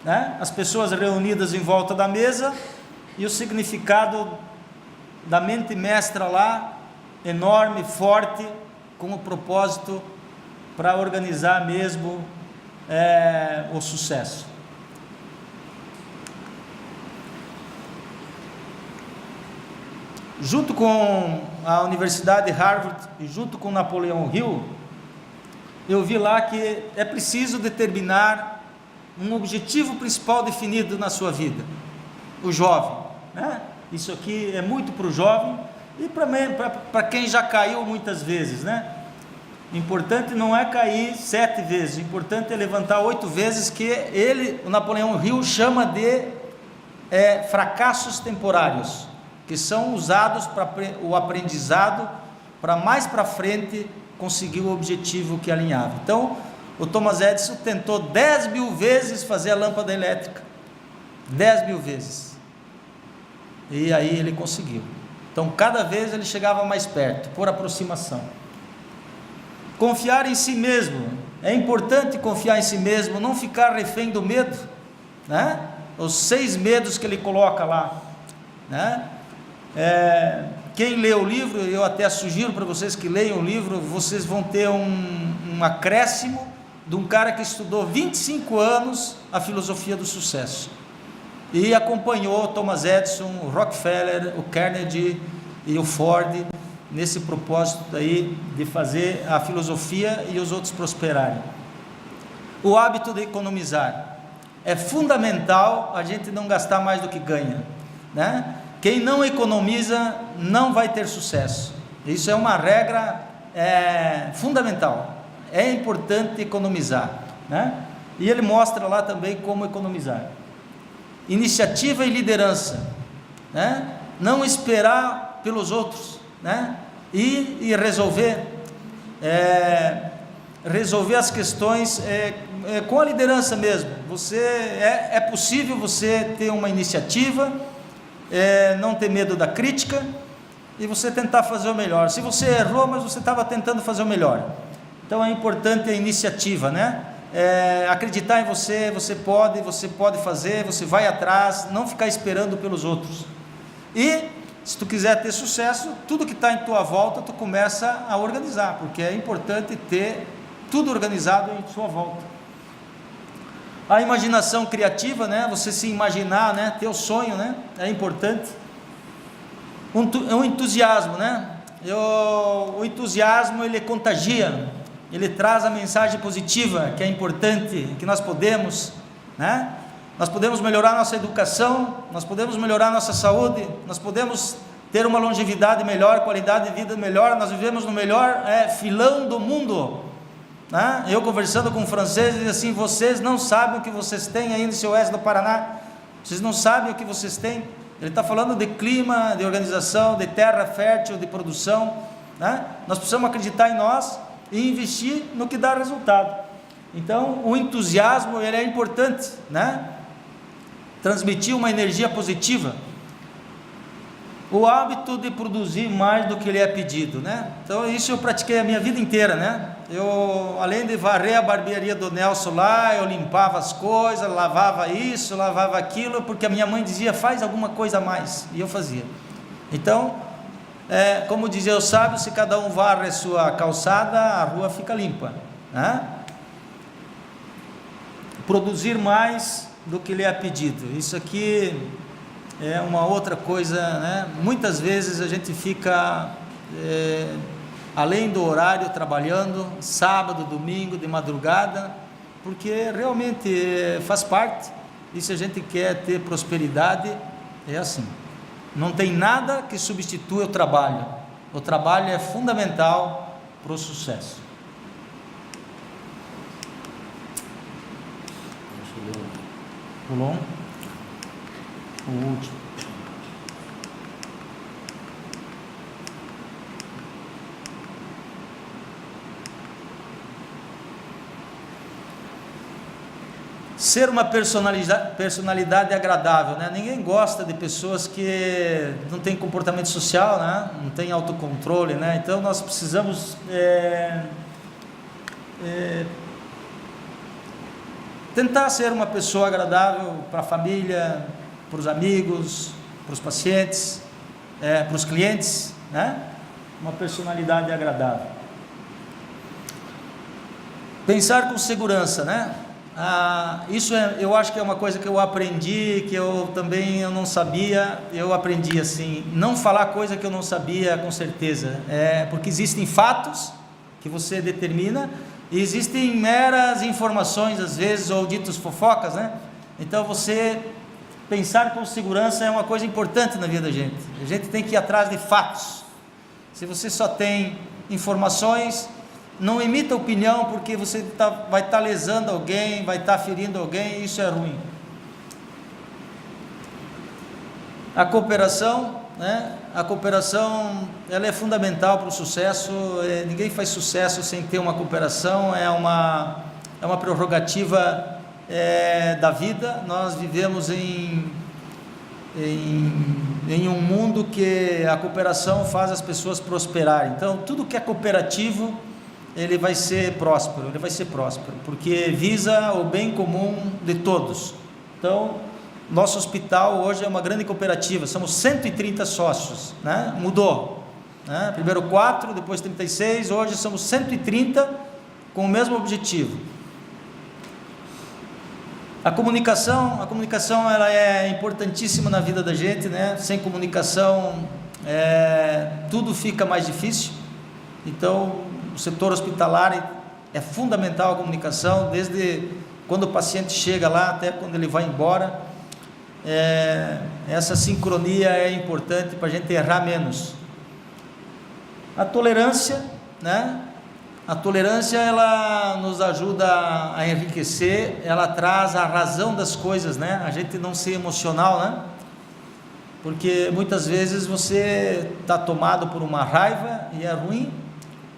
né? As pessoas reunidas em volta da mesa, e o significado da mente mestra lá, enorme, forte, com o propósito para organizar mesmo o sucesso. Junto com a Universidade de Harvard e junto com Napoleão Hill, eu vi lá que é preciso determinar um objetivo principal definido na sua vida. O jovem, né? Isso aqui é muito para o jovem e para quem já caiu muitas vezes, né? O importante não é cair 7 vezes, o importante é levantar 8 vezes, que o Napoleão Hill chama de fracassos temporários, que são usados para o aprendizado, para mais para frente conseguir o objetivo que alinhava. Então, o Thomas Edison tentou 10.000 vezes fazer a lâmpada elétrica, 10.000 vezes, e aí ele conseguiu. Então, cada vez ele chegava mais perto, por aproximação. Confiar em si mesmo, é importante confiar em si mesmo, não ficar refém do medo, né? Os 6 medos que ele coloca lá, né? Quem lê o livro, eu até sugiro para vocês que leiam o livro, vocês vão ter um acréscimo de um cara que estudou 25 anos a filosofia do sucesso, e acompanhou Thomas Edison, o Rockefeller, o Carnegie e o Ford, nesse propósito aí de fazer a filosofia e os outros prosperarem. O hábito de economizar, é fundamental a gente não gastar mais do que ganha, né? Quem não economiza não vai ter sucesso. Isso é uma regra fundamental. É importante economizar, né? E ele mostra lá também como economizar. Iniciativa e liderança, né? Não esperar pelos outros, né? E resolver as questões com a liderança mesmo. É possível você ter uma iniciativa, não ter medo da crítica e você tentar fazer o melhor. Se você errou, mas você estava tentando fazer o melhor. Então é importante a iniciativa, né? Acreditar em você, você pode fazer, você vai atrás, não ficar esperando pelos outros. E se tu quiser ter sucesso, tudo que está em tua volta, tu começa a organizar, porque é importante ter tudo organizado em sua volta. A imaginação criativa, né? Você se imaginar, né? Ter o sonho, né? É importante. Um entusiasmo, né? O entusiasmo, ele contagia, ele traz a mensagem positiva, que é importante, que nós podemos, né? Nós podemos melhorar nossa educação, nós podemos melhorar nossa saúde, nós podemos ter uma longevidade melhor, qualidade de vida melhor, nós vivemos no melhor filão do mundo, né? Eu conversando com um francês, ele diz assim: vocês não sabem o que vocês têm aí no seu oeste do Paraná, vocês não sabem o que vocês têm. Ele está falando de clima, de organização, de terra fértil, de produção, né? Nós precisamos acreditar em nós e investir no que dá resultado. Então, o entusiasmo, ele é importante, né? Transmitir uma energia positiva. O hábito de produzir mais do que lhe é pedido, né? Então, isso eu pratiquei a minha vida inteira, né? Eu, além de varrer a barbearia do Nelson lá, eu limpava as coisas, lavava isso, lavava aquilo, porque a minha mãe dizia: faz alguma coisa a mais, e eu fazia. Então, como dizia o sábio, se cada um varre a sua calçada, a rua fica limpa, né? Produzir mais do que lhe é pedido, isso aqui é uma outra coisa, né? Muitas vezes a gente fica além do horário trabalhando, sábado, domingo, de madrugada, porque realmente faz parte, e se a gente quer ter prosperidade, é assim, não tem nada que substitua o trabalho é fundamental para o sucesso. Pulou o último. Ser uma personalidade agradável, né? Ninguém gosta de pessoas que não têm comportamento social, né? Não têm autocontrole, né? Então nós precisamos tentar ser uma pessoa agradável para a família, para os amigos, para os pacientes, para os clientes, né? Uma personalidade agradável. Pensar com segurança, né? Isso eu acho que é uma coisa que eu aprendi, que eu não sabia, eu aprendi assim, não falar coisa que eu não sabia com certeza, porque existem fatos que você determina, e existem meras informações às vezes, ou ditos fofocas, né? Então você pensar com segurança é uma coisa importante na vida da gente, a gente tem que ir atrás de fatos. Se você só tem informações, não emita opinião, porque você vai estar lesando alguém, vai estar ferindo alguém, isso é ruim. A cooperação, né? A cooperação, ela é fundamental para o sucesso, ninguém faz sucesso sem ter uma cooperação, é uma prerrogativa da vida. Nós vivemos em um mundo que a cooperação faz as pessoas prosperarem, então tudo que é cooperativo, ele vai ser próspero, porque visa o bem comum de todos. Então, nosso hospital hoje é uma grande cooperativa, somos 130 sócios, né? Mudou, né? Primeiro 4, depois 36, hoje somos 130 com o mesmo objetivo. A comunicação ela é importantíssima na vida da gente, né? Sem comunicação, tudo fica mais difícil. Então, o setor hospitalar é fundamental a comunicação, desde quando o paciente chega lá até quando ele vai embora. Essa sincronia é importante para a gente errar menos. A tolerância, né? A tolerância, ela nos ajuda a enriquecer, ela traz a razão das coisas, né? A gente não ser emocional, né? Porque muitas vezes você está tomado por uma raiva e é ruim.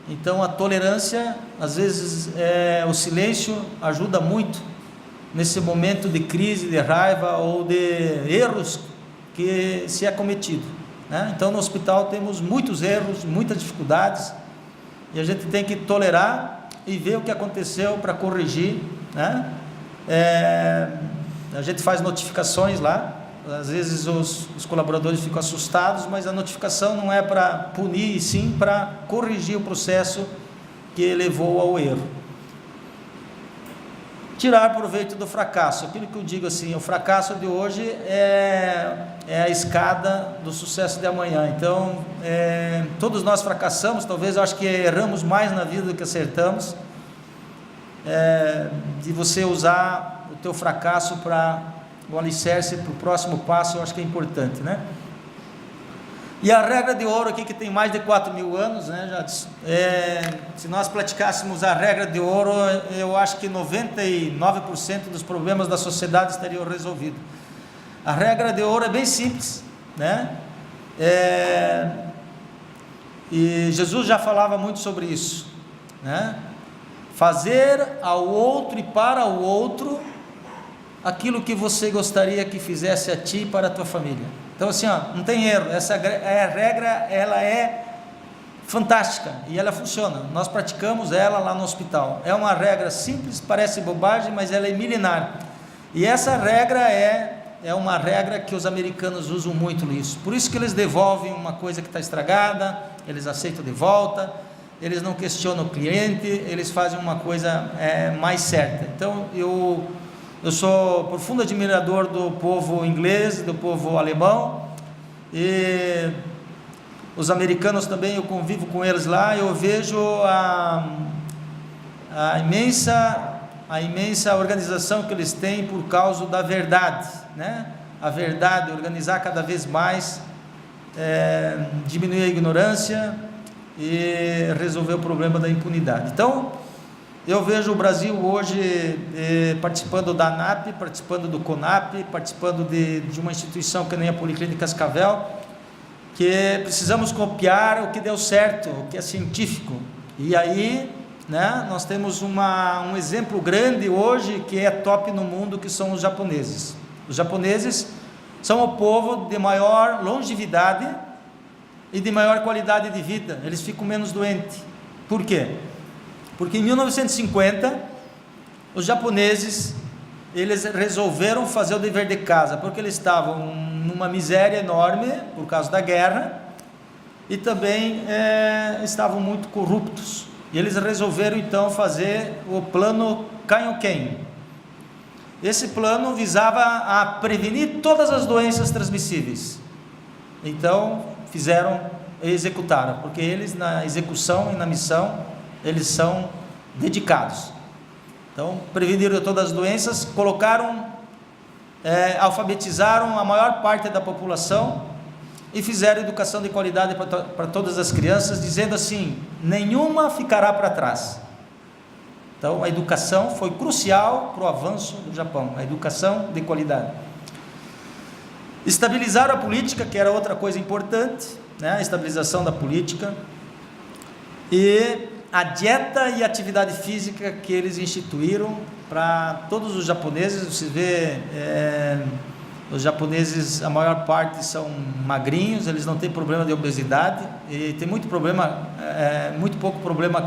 Então a tolerância, às vezes o silêncio ajuda muito nesse momento de crise, de raiva ou de erros que se é cometido, né? Então no hospital temos muitos erros, muitas dificuldades, e a gente tem que tolerar e ver o que aconteceu para corrigir, né? A gente faz notificações lá, às vezes os colaboradores ficam assustados, mas a notificação não é para punir, e sim para corrigir o processo que levou ao erro. Tirar proveito do fracasso, aquilo que eu digo assim, o fracasso de hoje é a escada do sucesso de amanhã. Então, todos nós fracassamos, talvez eu acho que erramos mais na vida do que acertamos, de você usar o teu fracasso para o alicerce para o próximo passo, eu acho que é importante, né? E a regra de ouro aqui, que tem mais de 4.000 anos, né? Se nós praticássemos a regra de ouro, eu acho que 99% dos problemas da sociedade estariam resolvidos. A regra de ouro é bem simples, né? E Jesus já falava muito sobre isso, né? Fazer ao outro e para o outro aquilo que você gostaria que fizesse a ti e para a tua família. Então assim, não tem erro, essa regra, ela é fantástica e ela funciona, nós praticamos ela lá no hospital, é uma regra simples, parece bobagem, mas ela é milenar, e essa regra é é uma regra que os americanos usam muito nisso. Por isso que eles devolvem uma coisa que está estragada, eles aceitam de volta, eles não questionam o cliente, eles fazem uma coisa mais certa. Então, eu sou profundo admirador do povo inglês, do povo alemão, e os americanos também, eu convivo com eles lá, eu vejo a imensa organização que eles têm por causa da verdade, né? A verdade, organizar cada vez mais, diminuir a ignorância e resolver o problema da impunidade. Então, eu vejo o Brasil hoje participando da ANAP, participando do CONAP, participando de uma instituição que nem a Policlínica Cascavel, que precisamos copiar o que deu certo, o que é científico. E aí, né, nós temos um exemplo grande hoje que é top no mundo, que são os japoneses. Os japoneses são o povo de maior longevidade e de maior qualidade de vida, eles ficam menos doentes. Por quê? Porque em 1950, os japoneses, eles resolveram fazer o dever de casa, porque eles estavam numa miséria enorme, por causa da guerra, e também estavam muito corruptos, e eles resolveram então fazer o plano Kaioken. Esse plano visava a prevenir todas as doenças transmissíveis. Então, fizeram e executaram, porque eles na execução e na missão, eles são dedicados. Então, preveniram todas as doenças, alfabetizaram a maior parte da população e fizeram educação de qualidade para todas as crianças, dizendo assim: nenhuma ficará para trás. Então, a educação foi crucial para o avanço do Japão, a educação de qualidade. Estabilizaram a política, que era outra coisa importante, né? A estabilização da política, e a dieta e atividade física que eles instituíram para todos os japoneses. Você vê, os japoneses, a maior parte são magrinhos, eles não têm problema de obesidade, e tem muito pouco problema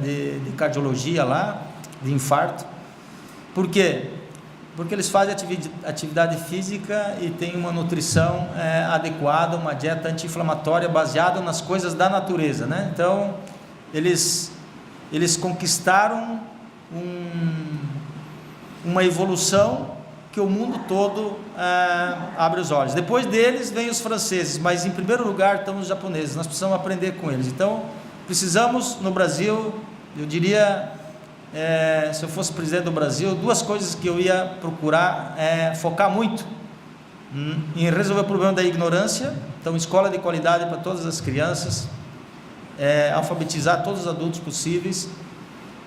de cardiologia lá, de infarto. Por quê? Porque eles fazem atividade física e tem uma nutrição adequada, uma dieta anti-inflamatória baseada nas coisas da natureza, né? Então, eles conquistaram uma evolução que o mundo todo abre os olhos. Depois deles vem os franceses, mas em primeiro lugar estão os japoneses. Nós precisamos aprender com eles. Então, precisamos no Brasil, eu diria, se eu fosse presidente do Brasil, duas coisas que eu ia procurar focar muito em resolver o problema da ignorância. Então, escola de qualidade para todas as crianças, alfabetizar todos os adultos possíveis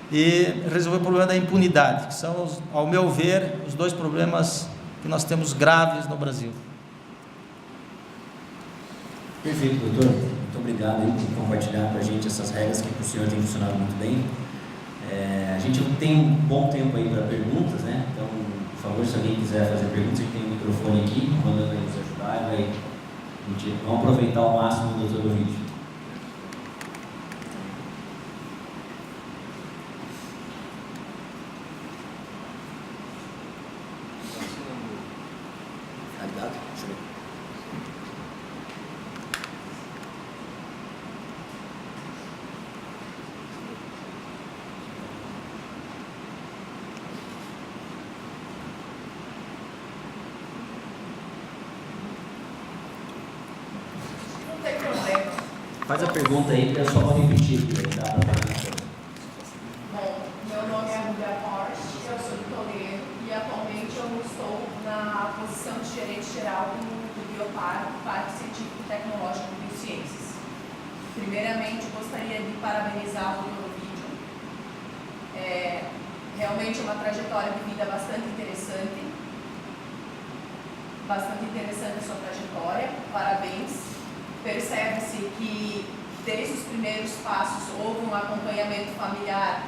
e resolver o problema da impunidade, que são, ao meu ver, os dois problemas que nós temos graves no Brasil. Perfeito, doutor. Muito obrigado por compartilhar com a gente essas regras que para o senhor tem funcionado muito bem. A gente não tem um bom tempo aí para perguntas, né? Então, por favor, se alguém quiser fazer perguntas, a gente tem um microfone aqui, mandando aí nos ajudar, vamos aproveitar ao máximo do doutor do vídeo. Faz a pergunta aí, que é só para repetir. Bom, meu nome é Rubia Porsche, eu sou de Toledo e atualmente eu estou na posição de gerente geral do Biopar, Parque Científico e Tecnológico de Biociências. Primeiramente, gostaria de parabenizá-lo pelo vídeo. Realmente é uma trajetória de vida bastante interessante. Bastante interessante a sua trajetória, parabéns. Percebe-se que desde os primeiros passos houve um acompanhamento familiar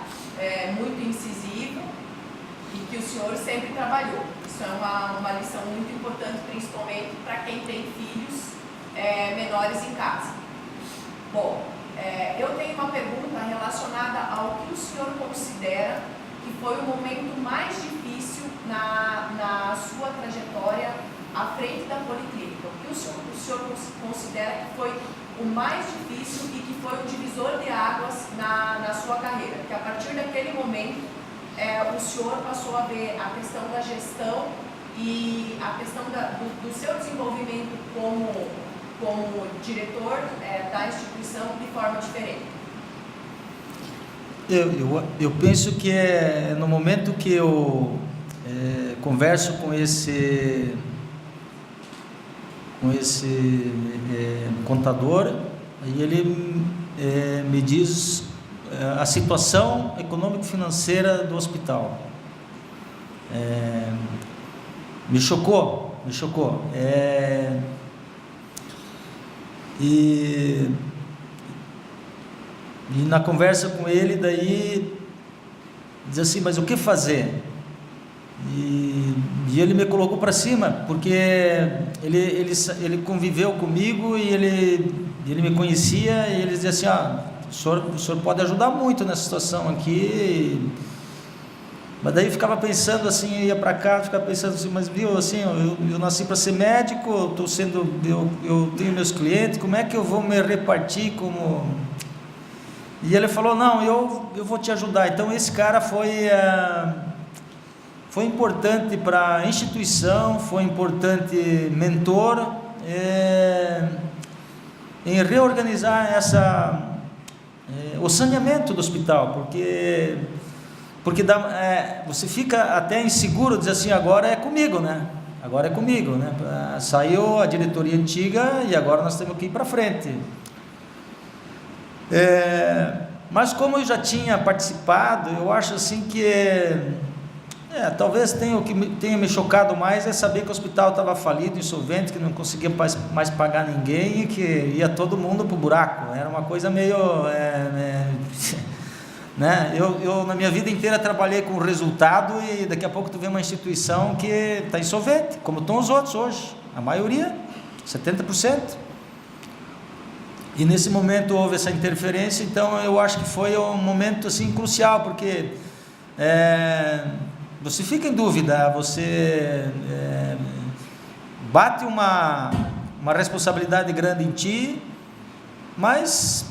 muito incisivo e que o senhor sempre trabalhou. Isso é uma lição muito importante, principalmente para quem tem filhos menores em casa. Bom, eu tenho uma pergunta relacionada ao que o senhor considera que foi o momento mais difícil difícil na sua trajetória à frente da Policlínica? O que o senhor considera que foi o mais difícil e que foi o divisor de águas na sua carreira? Porque a partir daquele momento, o senhor passou a ver a questão da gestão e a questão do seu desenvolvimento como diretor da instituição de forma diferente. Eu penso que é no momento que eu converso com esse contador, aí ele me diz a situação econômico-financeira do hospital. Me chocou. E na conversa com ele, daí diz assim, mas o que fazer? E ele me colocou para cima, porque ele conviveu comigo e ele me conhecia, e ele dizia assim, o senhor pode ajudar muito nessa situação aqui. Mas daí ficava pensando assim, ia para cá, ficava pensando assim, mas viu, assim, eu nasci para ser médico, eu tenho meus clientes, como é que eu vou me repartir como... E ele falou, não, eu vou te ajudar. Então esse cara foi importante para a instituição, foi importante mentor em reorganizar o saneamento do hospital, porque você fica até inseguro, dizer assim, agora é comigo, né? Saiu a diretoria antiga e agora nós temos que ir para frente. Mas como eu já tinha participado, eu acho assim que talvez o que tenha me chocado mais é saber que o hospital estava falido, insolvente, que não conseguia mais pagar ninguém e que ia todo mundo para o buraco. Era uma coisa meio... né? Eu na minha vida inteira trabalhei com resultado, e daqui a pouco tu vê uma instituição que está insolvente, como estão os outros hoje, a maioria, 70%. E nesse momento houve essa interferência, então eu acho que foi um momento assim crucial, porque você fica em dúvida, você bate uma responsabilidade grande em ti, mas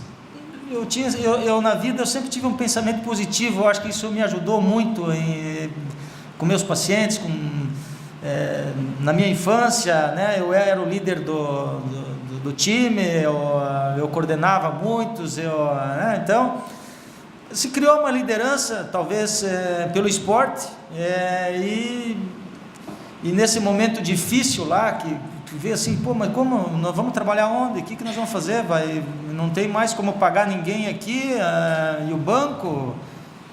eu na vida eu sempre tive um pensamento positivo. Eu acho que isso me ajudou muito com meus pacientes, na minha infância, né? Eu era o líder do time, eu coordenava muitos, né? Então se criou uma liderança, talvez pelo esporte, e nesse momento difícil lá, que tu vê assim, pô, mas como nós vamos trabalhar onde? O que nós vamos fazer? Não tem mais como pagar ninguém aqui, e o banco,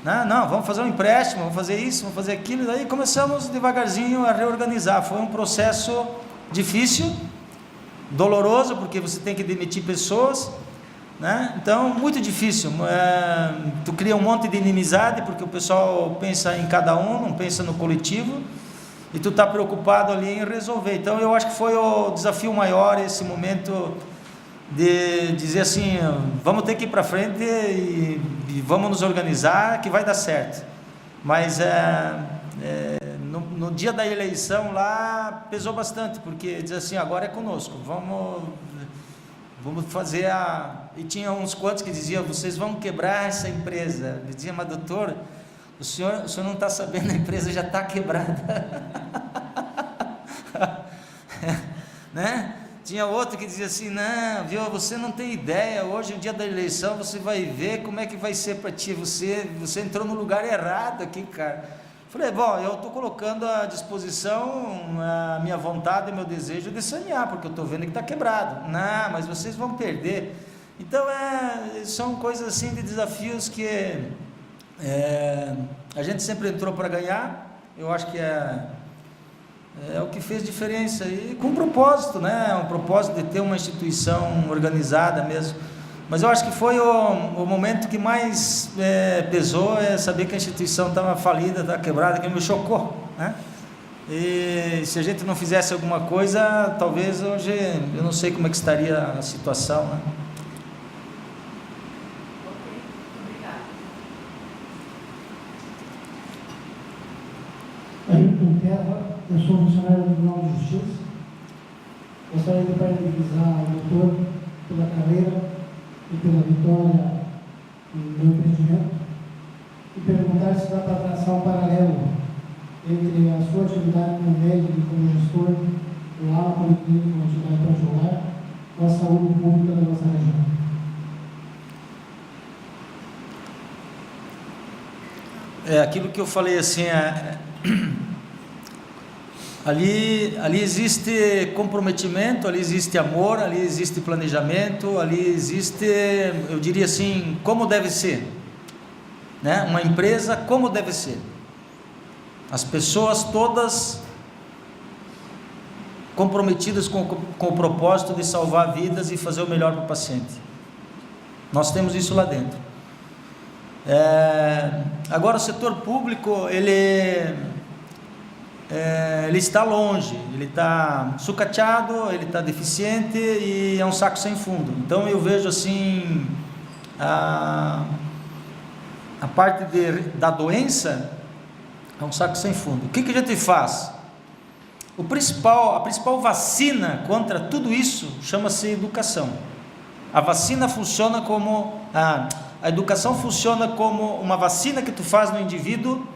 né? Não, vamos fazer um empréstimo, vamos fazer isso, vamos fazer aquilo. E daí começamos devagarzinho a reorganizar. Foi um processo difícil, doloroso, porque você tem que demitir pessoas, né? Então muito difícil. Tu cria um monte de inimizade, porque o pessoal pensa em cada um, não pensa no coletivo, e tu está preocupado ali em resolver. Então eu acho que foi o desafio maior, esse momento de dizer assim, vamos ter que ir para frente e vamos nos organizar que vai dar certo. Mas no dia da eleição lá pesou bastante, porque diz assim, agora é conosco, vamos fazer e tinha uns quantos que diziam, vocês vão quebrar essa empresa. Eu dizia, mas doutor, o senhor não está sabendo, a empresa já está quebrada. Né? Tinha outro que dizia assim, não, viu, você não tem ideia, hoje no dia da eleição você vai ver como é que vai ser para ti, você entrou no lugar errado aqui, cara. Falei, bom, eu estou colocando à disposição a minha vontade e meu desejo de sanear, porque eu estou vendo que está quebrado. Não, mas vocês vão perder. Então são coisas assim de desafios que a gente sempre entrou para ganhar. Eu acho que é o que fez diferença, e com propósito, né? Um propósito de ter uma instituição organizada mesmo. Mas eu acho que foi o momento que mais pesou, saber que a instituição estava falida, estava quebrada, que me chocou, né? E se a gente não fizesse alguma coisa, talvez hoje eu não sei como é que estaria a situação, né? Ayrton Terra, eu sou funcionário do Tribunal de Justiça. Gostaria de parabenizar o doutor pela carreira e pela vitória do empreendimento e perguntar se dá para traçar um paralelo entre a sua atividade como médico e como gestor lá na Policlínica, uma atividade para jogar, com a saúde pública da nossa região. É aquilo que eu falei assim, ali existe comprometimento, ali existe amor, ali existe planejamento, ali existe, eu diria assim, como deve ser, né? Uma empresa como deve ser, as pessoas todas comprometidas com o propósito de salvar vidas e fazer o melhor para o paciente. Nós temos isso lá dentro. Agora o setor público ele está longe, ele está sucateado, ele está deficiente e é um saco sem fundo. Então eu vejo assim a parte da doença é um saco sem fundo. O que a gente faz? A principal vacina contra tudo isso chama-se educação. A vacina funciona como a educação funciona como uma vacina que tu faz no indivíduo,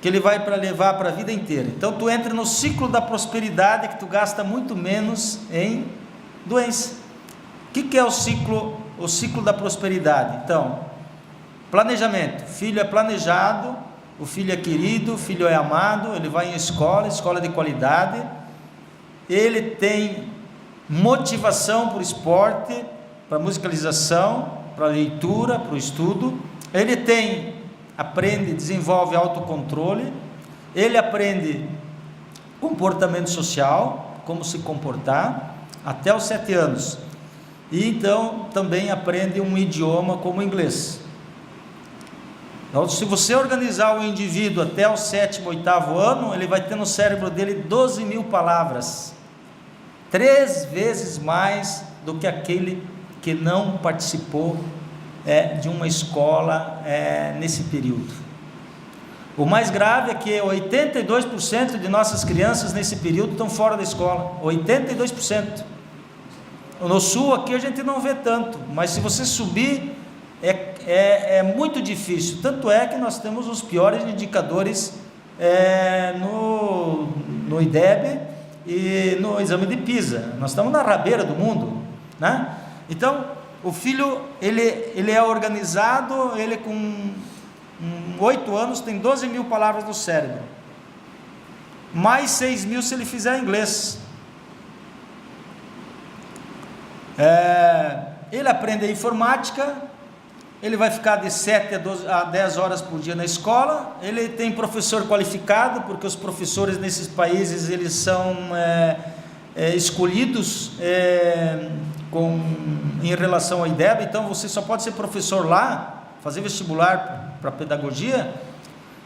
que ele vai para levar para a vida inteira. Então tu entra no ciclo da prosperidade, que tu gasta muito menos em doença. O que é o ciclo da prosperidade? Então, planejamento. Filho é planejado, o filho é querido, o filho é amado, ele vai em escola de qualidade, ele tem motivação para o esporte, para a musicalização, para a leitura, para o estudo, ele aprende, desenvolve autocontrole, ele aprende comportamento social, como se comportar, até os 7 anos, e então também aprende um idioma como o inglês. Então, se você organizar o indivíduo até o 7º, 8º ano, ele vai ter no cérebro dele 12.000 palavras, 3 vezes mais do que aquele que não participou de uma escola nesse período. O mais grave é que 82% de nossas crianças nesse período estão fora da escola, 82%. No sul aqui a gente não vê tanto, mas se você subir é muito difícil, tanto é que nós temos os piores indicadores no IDEB e no exame de PISA, nós estamos na rabeira do mundo, né? Então o filho ele é organizado, ele com 8 anos tem 12.000 palavras no cérebro, mais 6.000 se ele fizer inglês. Ele aprende a informática, ele vai ficar de 7 a 10 horas por dia na escola, ele tem professor qualificado, porque os professores nesses países eles são escolhidos em relação ao IDEB, então você só pode ser professor lá, fazer vestibular para pedagogia,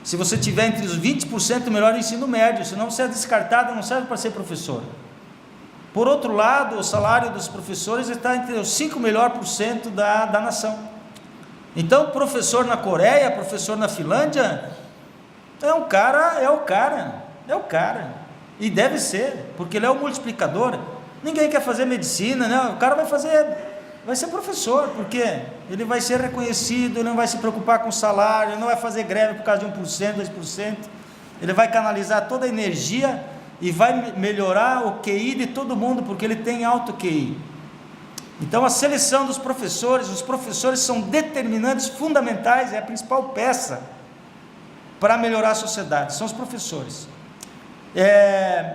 se você tiver entre os 20% melhor no ensino médio, senão você é descartado, não serve para ser professor. Por outro lado, o salário dos professores está entre os 5% melhor da nação. Então, professor na Coreia, professor na Finlândia, é o cara, e deve ser, porque ele é o multiplicador. Ninguém quer fazer medicina, né? O cara vai ser professor, porque ele vai ser reconhecido, ele não vai se preocupar com o salário, ele não vai fazer greve por causa de 1%, 2%, ele vai canalizar toda a energia e vai melhorar o QI de todo mundo, porque ele tem alto QI. Então a seleção dos professores, os professores são determinantes, fundamentais, é a principal peça para melhorar a sociedade, são os professores.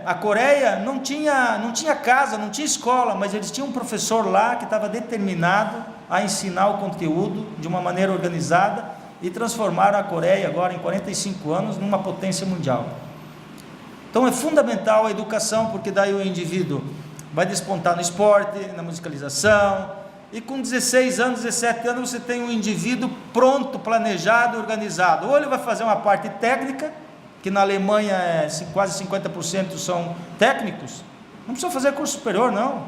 A Coreia não tinha casa, não tinha escola, mas eles tinham um professor lá que estava determinado a ensinar o conteúdo de uma maneira organizada e transformaram a Coreia agora em 45 anos numa potência mundial. Então é fundamental a educação, porque daí o indivíduo vai despontar no esporte, na musicalização, e com 16 anos, 17 anos você tem um indivíduo pronto, planejado, organizado. Ou ele vai fazer uma parte técnica, que na Alemanha quase 50% são técnicos, não precisa fazer curso superior não,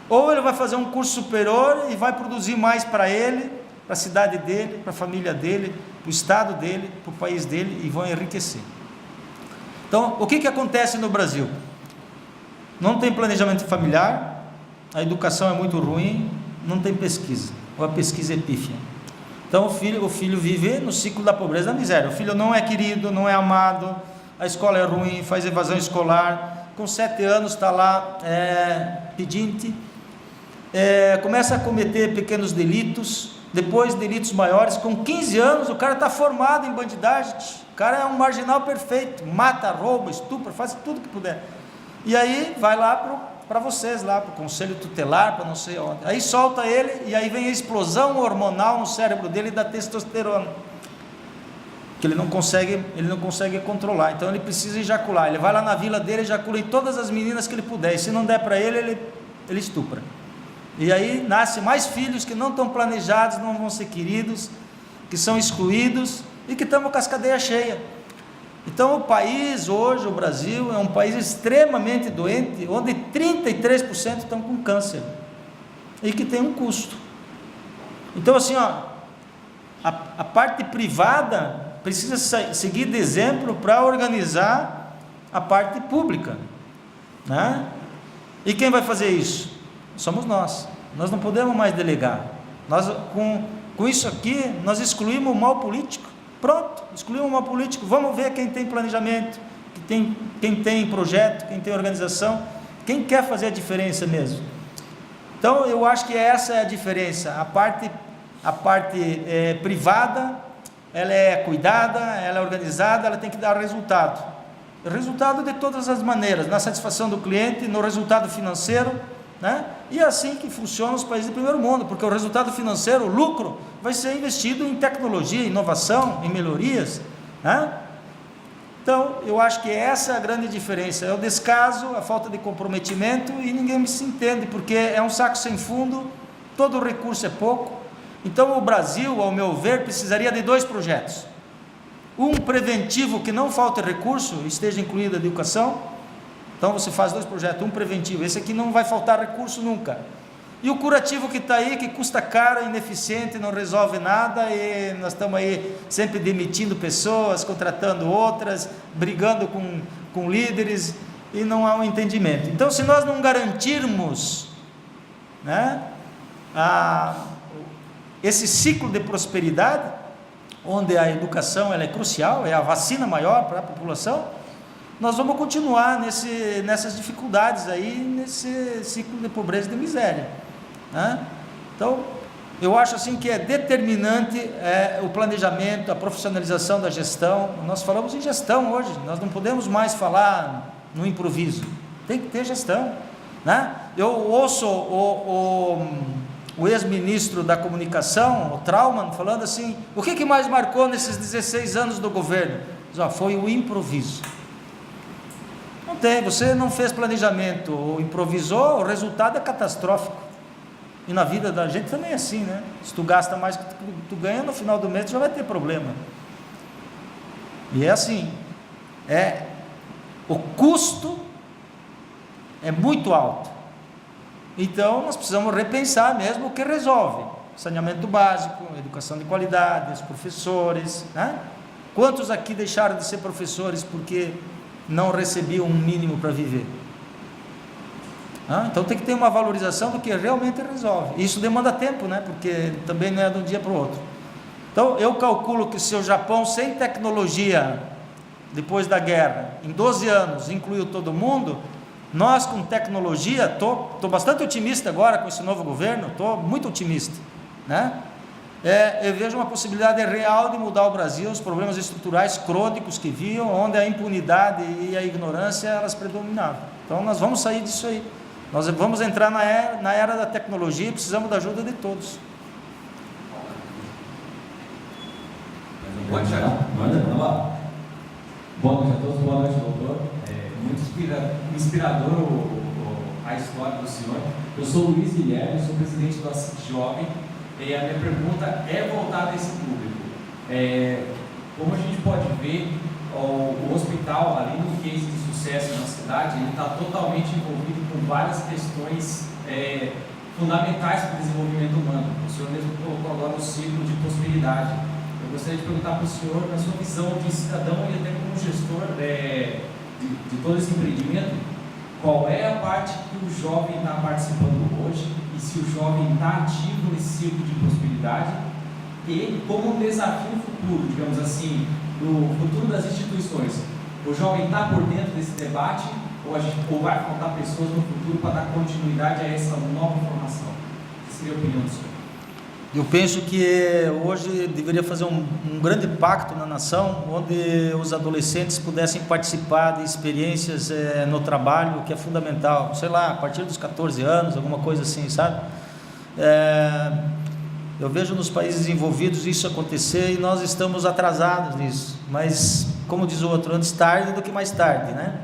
ou ele vai fazer um curso superior e vai produzir mais para ele, para a cidade dele, para a família dele, para o estado dele, para o país dele, e vão enriquecer. Então, o que acontece no Brasil? Não tem planejamento familiar, a educação é muito ruim, não tem pesquisa, ou a pesquisa é pífia. Então o filho vive no ciclo da pobreza e da miséria. O filho não é querido, não é amado, a escola é ruim, faz evasão escolar, com 7 anos está lá pedinte, começa a cometer pequenos delitos, depois delitos maiores. Com 15 anos o cara está formado em bandidagem, o cara é um marginal perfeito, mata, rouba, estupra, faz tudo que puder. E aí vai lá para vocês, lá para o conselho tutelar, para não sei onde, aí solta ele, e aí vem a explosão hormonal no cérebro dele da testosterona, que ele não consegue controlar. Então ele precisa ejacular, ele vai lá na vila dele, ejacula em todas as meninas que ele puder, e se não der para ele estupra. E aí nasce mais filhos que não estão planejados, não vão ser queridos, que são excluídos, e que estamos com as cadeias cheias. Então o país hoje, o Brasil, é um país extremamente doente, onde 33% estão com câncer, e que tem um custo. Então assim, a parte privada precisa seguir de exemplo para organizar a parte pública, né? E quem vai fazer isso? Somos nós não podemos mais delegar. Nós, com isso aqui, nós excluímos o mal político. Pronto, excluímos o mal político. Vamos ver quem tem planejamento, quem tem projeto, quem tem organização, quem quer fazer a diferença mesmo. Então eu acho que essa é a diferença. A parte privada, ela é cuidada, ela é organizada, ela tem que dar resultado de todas as maneiras, na satisfação do cliente, no resultado financeiro, né? E é assim que funcionam os países do primeiro mundo, porque o resultado financeiro, o lucro, vai ser investido em tecnologia, inovação, em melhorias, né? Então eu acho que essa é a grande diferença, é o descaso, a falta de comprometimento, e ninguém se entende, porque é um saco sem fundo, todo o recurso é pouco. Então o Brasil, ao meu ver, precisaria de 2 projetos, um preventivo, que não falte recurso, esteja incluída a educação. Então você faz 2 projetos, um preventivo, esse aqui não vai faltar recurso nunca, e o curativo que está aí, que custa caro, ineficiente, não resolve nada, e nós estamos aí sempre demitindo pessoas, contratando outras, brigando com líderes, e não há um entendimento. Então se nós não garantirmos, né, esse ciclo de prosperidade, onde a educação ela é crucial, é a vacina maior para a população, nós vamos continuar nessas dificuldades aí, nesse ciclo de pobreza e de miséria, né? Então eu acho assim que é determinante o planejamento, a profissionalização da gestão. Nós falamos em gestão hoje, nós não podemos mais falar no improviso, tem que ter gestão, né? Eu ouço o ex-ministro da comunicação, o Trauman, falando assim: o que mais marcou nesses 16 anos do governo? Foi o improviso. Não tem, você não fez planejamento, ou improvisou, o resultado é catastrófico. E na vida da gente também é assim, né? Se tu gasta mais que tu ganha, no final do mês tu já vai ter problema. E é assim, o custo é muito alto. Então nós precisamos repensar mesmo o que resolve: saneamento básico, educação de qualidade, os professores, né? Quantos aqui deixaram de ser professores porque não recebiam um mínimo para viver? Então tem que ter uma valorização do que realmente resolve. Isso demanda tempo, né? Porque também não é de um dia para o outro. Então eu calculo que se o Japão, sem tecnologia, depois da guerra, em 12 anos incluiu todo mundo, nós com tecnologia, estou bastante otimista agora com esse novo governo, estou muito otimista, né? Eu vejo uma possibilidade real de mudar o Brasil, os problemas estruturais crônicos que viam, onde a impunidade e a ignorância elas predominavam. Então nós vamos sair disso aí, nós vamos entrar na era da tecnologia, e precisamos da ajuda de todos. Pode chegar? Boa noite a todos, boa noite, doutor. Muito inspirador a história do senhor. Eu sou o Luiz Guilherme, sou presidente do ACIC Jovem, e a minha pergunta é voltada a esse público. Como a gente pode ver, o hospital, além do case de sucesso na cidade, ele está totalmente envolvido com várias questões fundamentais para o desenvolvimento humano. O senhor mesmo colocou agora o ciclo de prosperidade. Eu gostaria de perguntar para o senhor, na sua visão de cidadão e até como gestor, de todo esse empreendimento, qual é a parte que o jovem está participando hoje e se o jovem está ativo nesse círculo de prosperidade e como um desafio futuro, digamos assim, no futuro das instituições. O jovem está por dentro desse debate ou vai faltar pessoas no futuro para dar continuidade a essa nova formação? Que seria a opinião do senhor? Eu penso que hoje deveria fazer um grande pacto na nação, onde os adolescentes pudessem participar de experiências no trabalho, que é fundamental, sei lá, a partir dos 14 anos, alguma coisa assim, sabe? Eu vejo nos países desenvolvidos isso acontecer e nós estamos atrasados nisso, mas, como diz o outro, antes tarde do que mais tarde, né?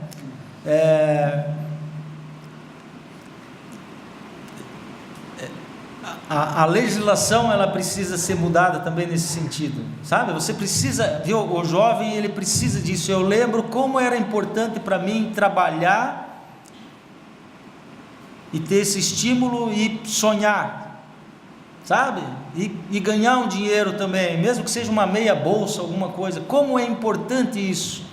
A legislação, ela precisa ser mudada também nesse sentido, sabe? Você precisa, viu? O jovem, ele precisa disso. Eu lembro como era importante para mim trabalhar e ter esse estímulo e sonhar, sabe? E ganhar um dinheiro também, mesmo que seja uma meia bolsa, alguma coisa. Como é importante isso.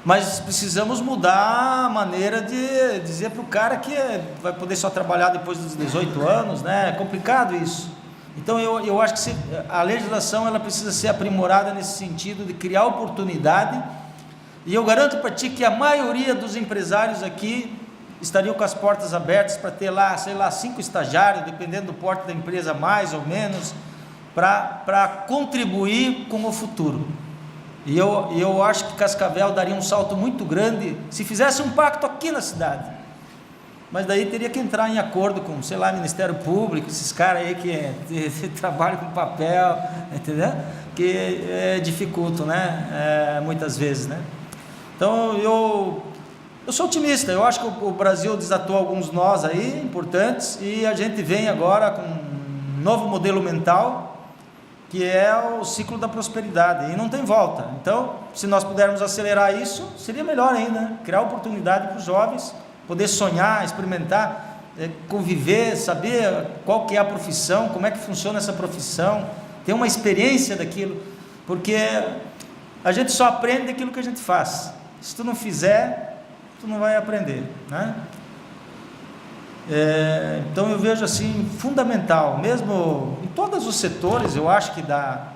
Mas precisamos mudar a maneira de dizer para o cara que vai poder só trabalhar depois dos 18 anos, né? É complicado isso. Então eu acho que a legislação, ela precisa ser aprimorada nesse sentido de criar oportunidade, e eu garanto para ti que a maioria dos empresários aqui estariam com as portas abertas para ter lá, sei lá, 5 estagiários, dependendo do porte da empresa, mais ou menos, para contribuir com o futuro. E eu acho que Cascavel daria um salto muito grande se fizesse um pacto aqui na cidade. Mas daí teria que entrar em acordo com, sei lá, Ministério Público, esses caras aí que trabalham com papel, entendeu? Que dificultam, né? Muitas vezes, né? Então eu sou otimista. Eu acho que o Brasil desatou alguns nós aí importantes, e a gente vem agora com um novo modelo mental, que é o ciclo da prosperidade, e não tem volta. Então, se nós pudermos acelerar isso, seria melhor ainda, né? Criar oportunidade para os jovens, poder sonhar, experimentar, conviver, saber qual que é a profissão, como é que funciona essa profissão, ter uma experiência daquilo, porque a gente só aprende aquilo que a gente faz. Se tu não fizer, tu não vai aprender, né? Então eu vejo assim, fundamental, mesmo em todos os setores, eu acho que da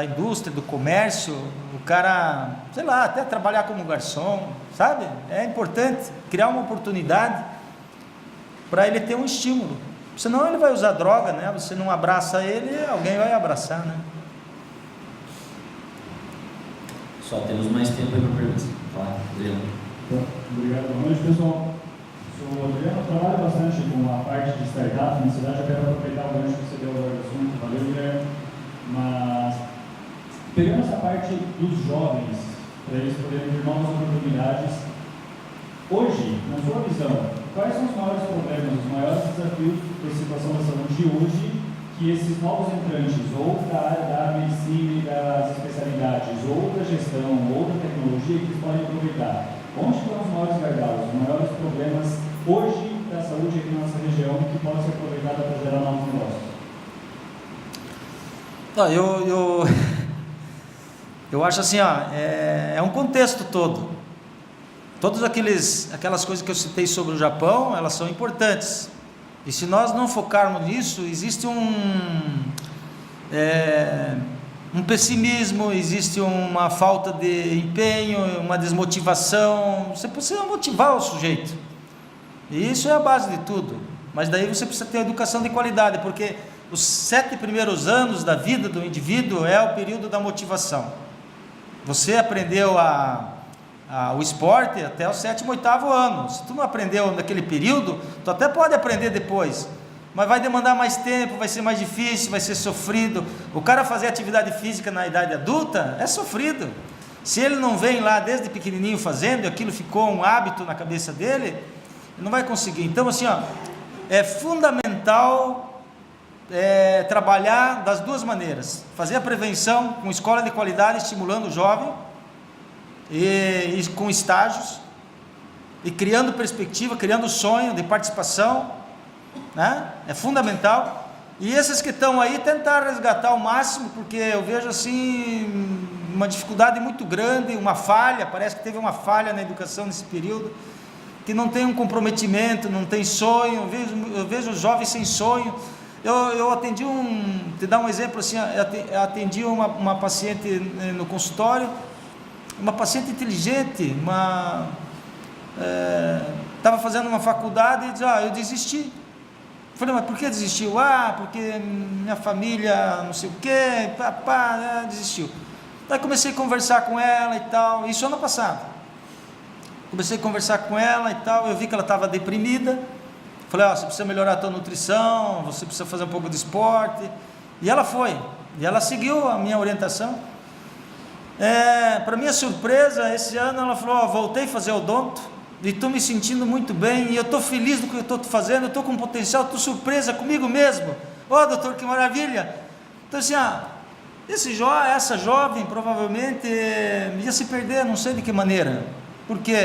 indústria, do comércio, o cara, sei lá, até trabalhar como garçom, sabe? É importante criar uma oportunidade para ele ter um estímulo, senão ele vai usar droga, né? Você não abraça ele, alguém vai abraçar, né? Só temos mais tempo aí para perguntas. Tá, Adriano. Obrigado, boa noite, pessoal. Eu trabalho bastante com a parte de startup na cidade. Eu quero aproveitar o gancho que você deu agora do assunto, valeu, Guilherme. Mas, pegando essa parte dos jovens, para eles poderem ter novas oportunidades, hoje, na sua visão, quais são os maiores problemas, os maiores desafios da situação da saúde de hoje que esses novos entrantes, ou da área da medicina e das especialidades, ou da gestão, ou da tecnologia, que eles podem aproveitar? Onde estão os maiores gargalos, os maiores problemas hoje da saúde aqui na nossa região que pode ser aproveitada para gerar novos negócios? Não, eu acho assim, é um contexto todo. Todas aquelas coisas que eu citei sobre o Japão, elas são importantes. E se nós não focarmos nisso, existe um pessimismo, existe uma falta de empenho, uma desmotivação. Você precisa motivar o sujeito, e isso é a base de tudo. Mas daí você precisa ter educação de qualidade, porque os 7 primeiros anos da vida do indivíduo é o período da motivação. Você aprendeu o esporte até o 7º, 8º ano. Se tu não aprendeu naquele período, tu até pode aprender depois, mas vai demandar mais tempo, vai ser mais difícil, vai ser sofrido. O cara fazer atividade física na idade adulta é sofrido. Se ele não vem lá desde pequenininho fazendo, e aquilo ficou um hábito na cabeça dele, ele não vai conseguir. Então assim, é fundamental trabalhar das duas maneiras: fazer a prevenção com escola de qualidade, estimulando o jovem, e com estágios, e criando perspectiva, criando sonho de participação, né? É fundamental. E esses que estão aí, tentar resgatar ao máximo, porque eu vejo assim, uma dificuldade muito grande, uma falha, parece que teve uma falha na educação nesse período, que não tem um comprometimento, não tem sonho. Eu vejo os jovens sem sonho. Eu atendi te dar um exemplo assim, eu atendi uma paciente no consultório, uma paciente inteligente, estava fazendo uma faculdade e disse, eu desisti. Falei, mas por que desistiu? Porque minha família não sei o que, desistiu. Daí comecei a conversar com ela e tal, isso ano passado. Comecei a conversar com ela e tal, eu vi que ela estava deprimida. Falei, você precisa melhorar a tua nutrição, você precisa fazer um pouco de esporte. E ela foi, e ela seguiu a minha orientação. Para minha surpresa, esse ano ela falou, voltei a fazer odonto, e estou me sentindo muito bem, e eu estou feliz do que eu estou fazendo, eu estou com potencial, estou surpresa comigo mesmo. Doutor, que maravilha. Então assim, essa jovem provavelmente ia se perder, não sei de que maneira, porque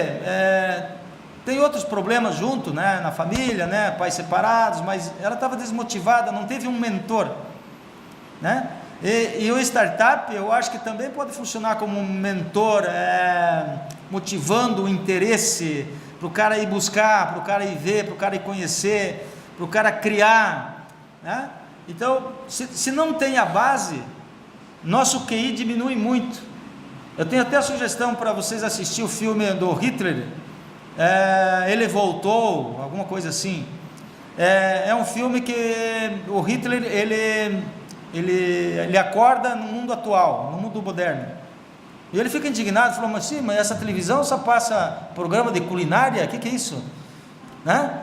tem outros problemas junto, né, na família, né, pais separados, mas ela estava desmotivada, não teve um mentor, né? E o startup, eu acho que também pode funcionar como um mentor, motivando o interesse para o cara ir buscar, para o cara ir ver, para o cara ir conhecer, para o cara criar, né? Então, se não tem a base, nosso QI diminui muito. Eu tenho até a sugestão para vocês assistir o filme do Hitler, Ele Voltou, alguma coisa assim. É um filme que o Hitler, ele acorda no mundo atual, no mundo moderno, e ele fica indignado, falou, mas essa televisão só passa programa de culinária, o que é isso? Né?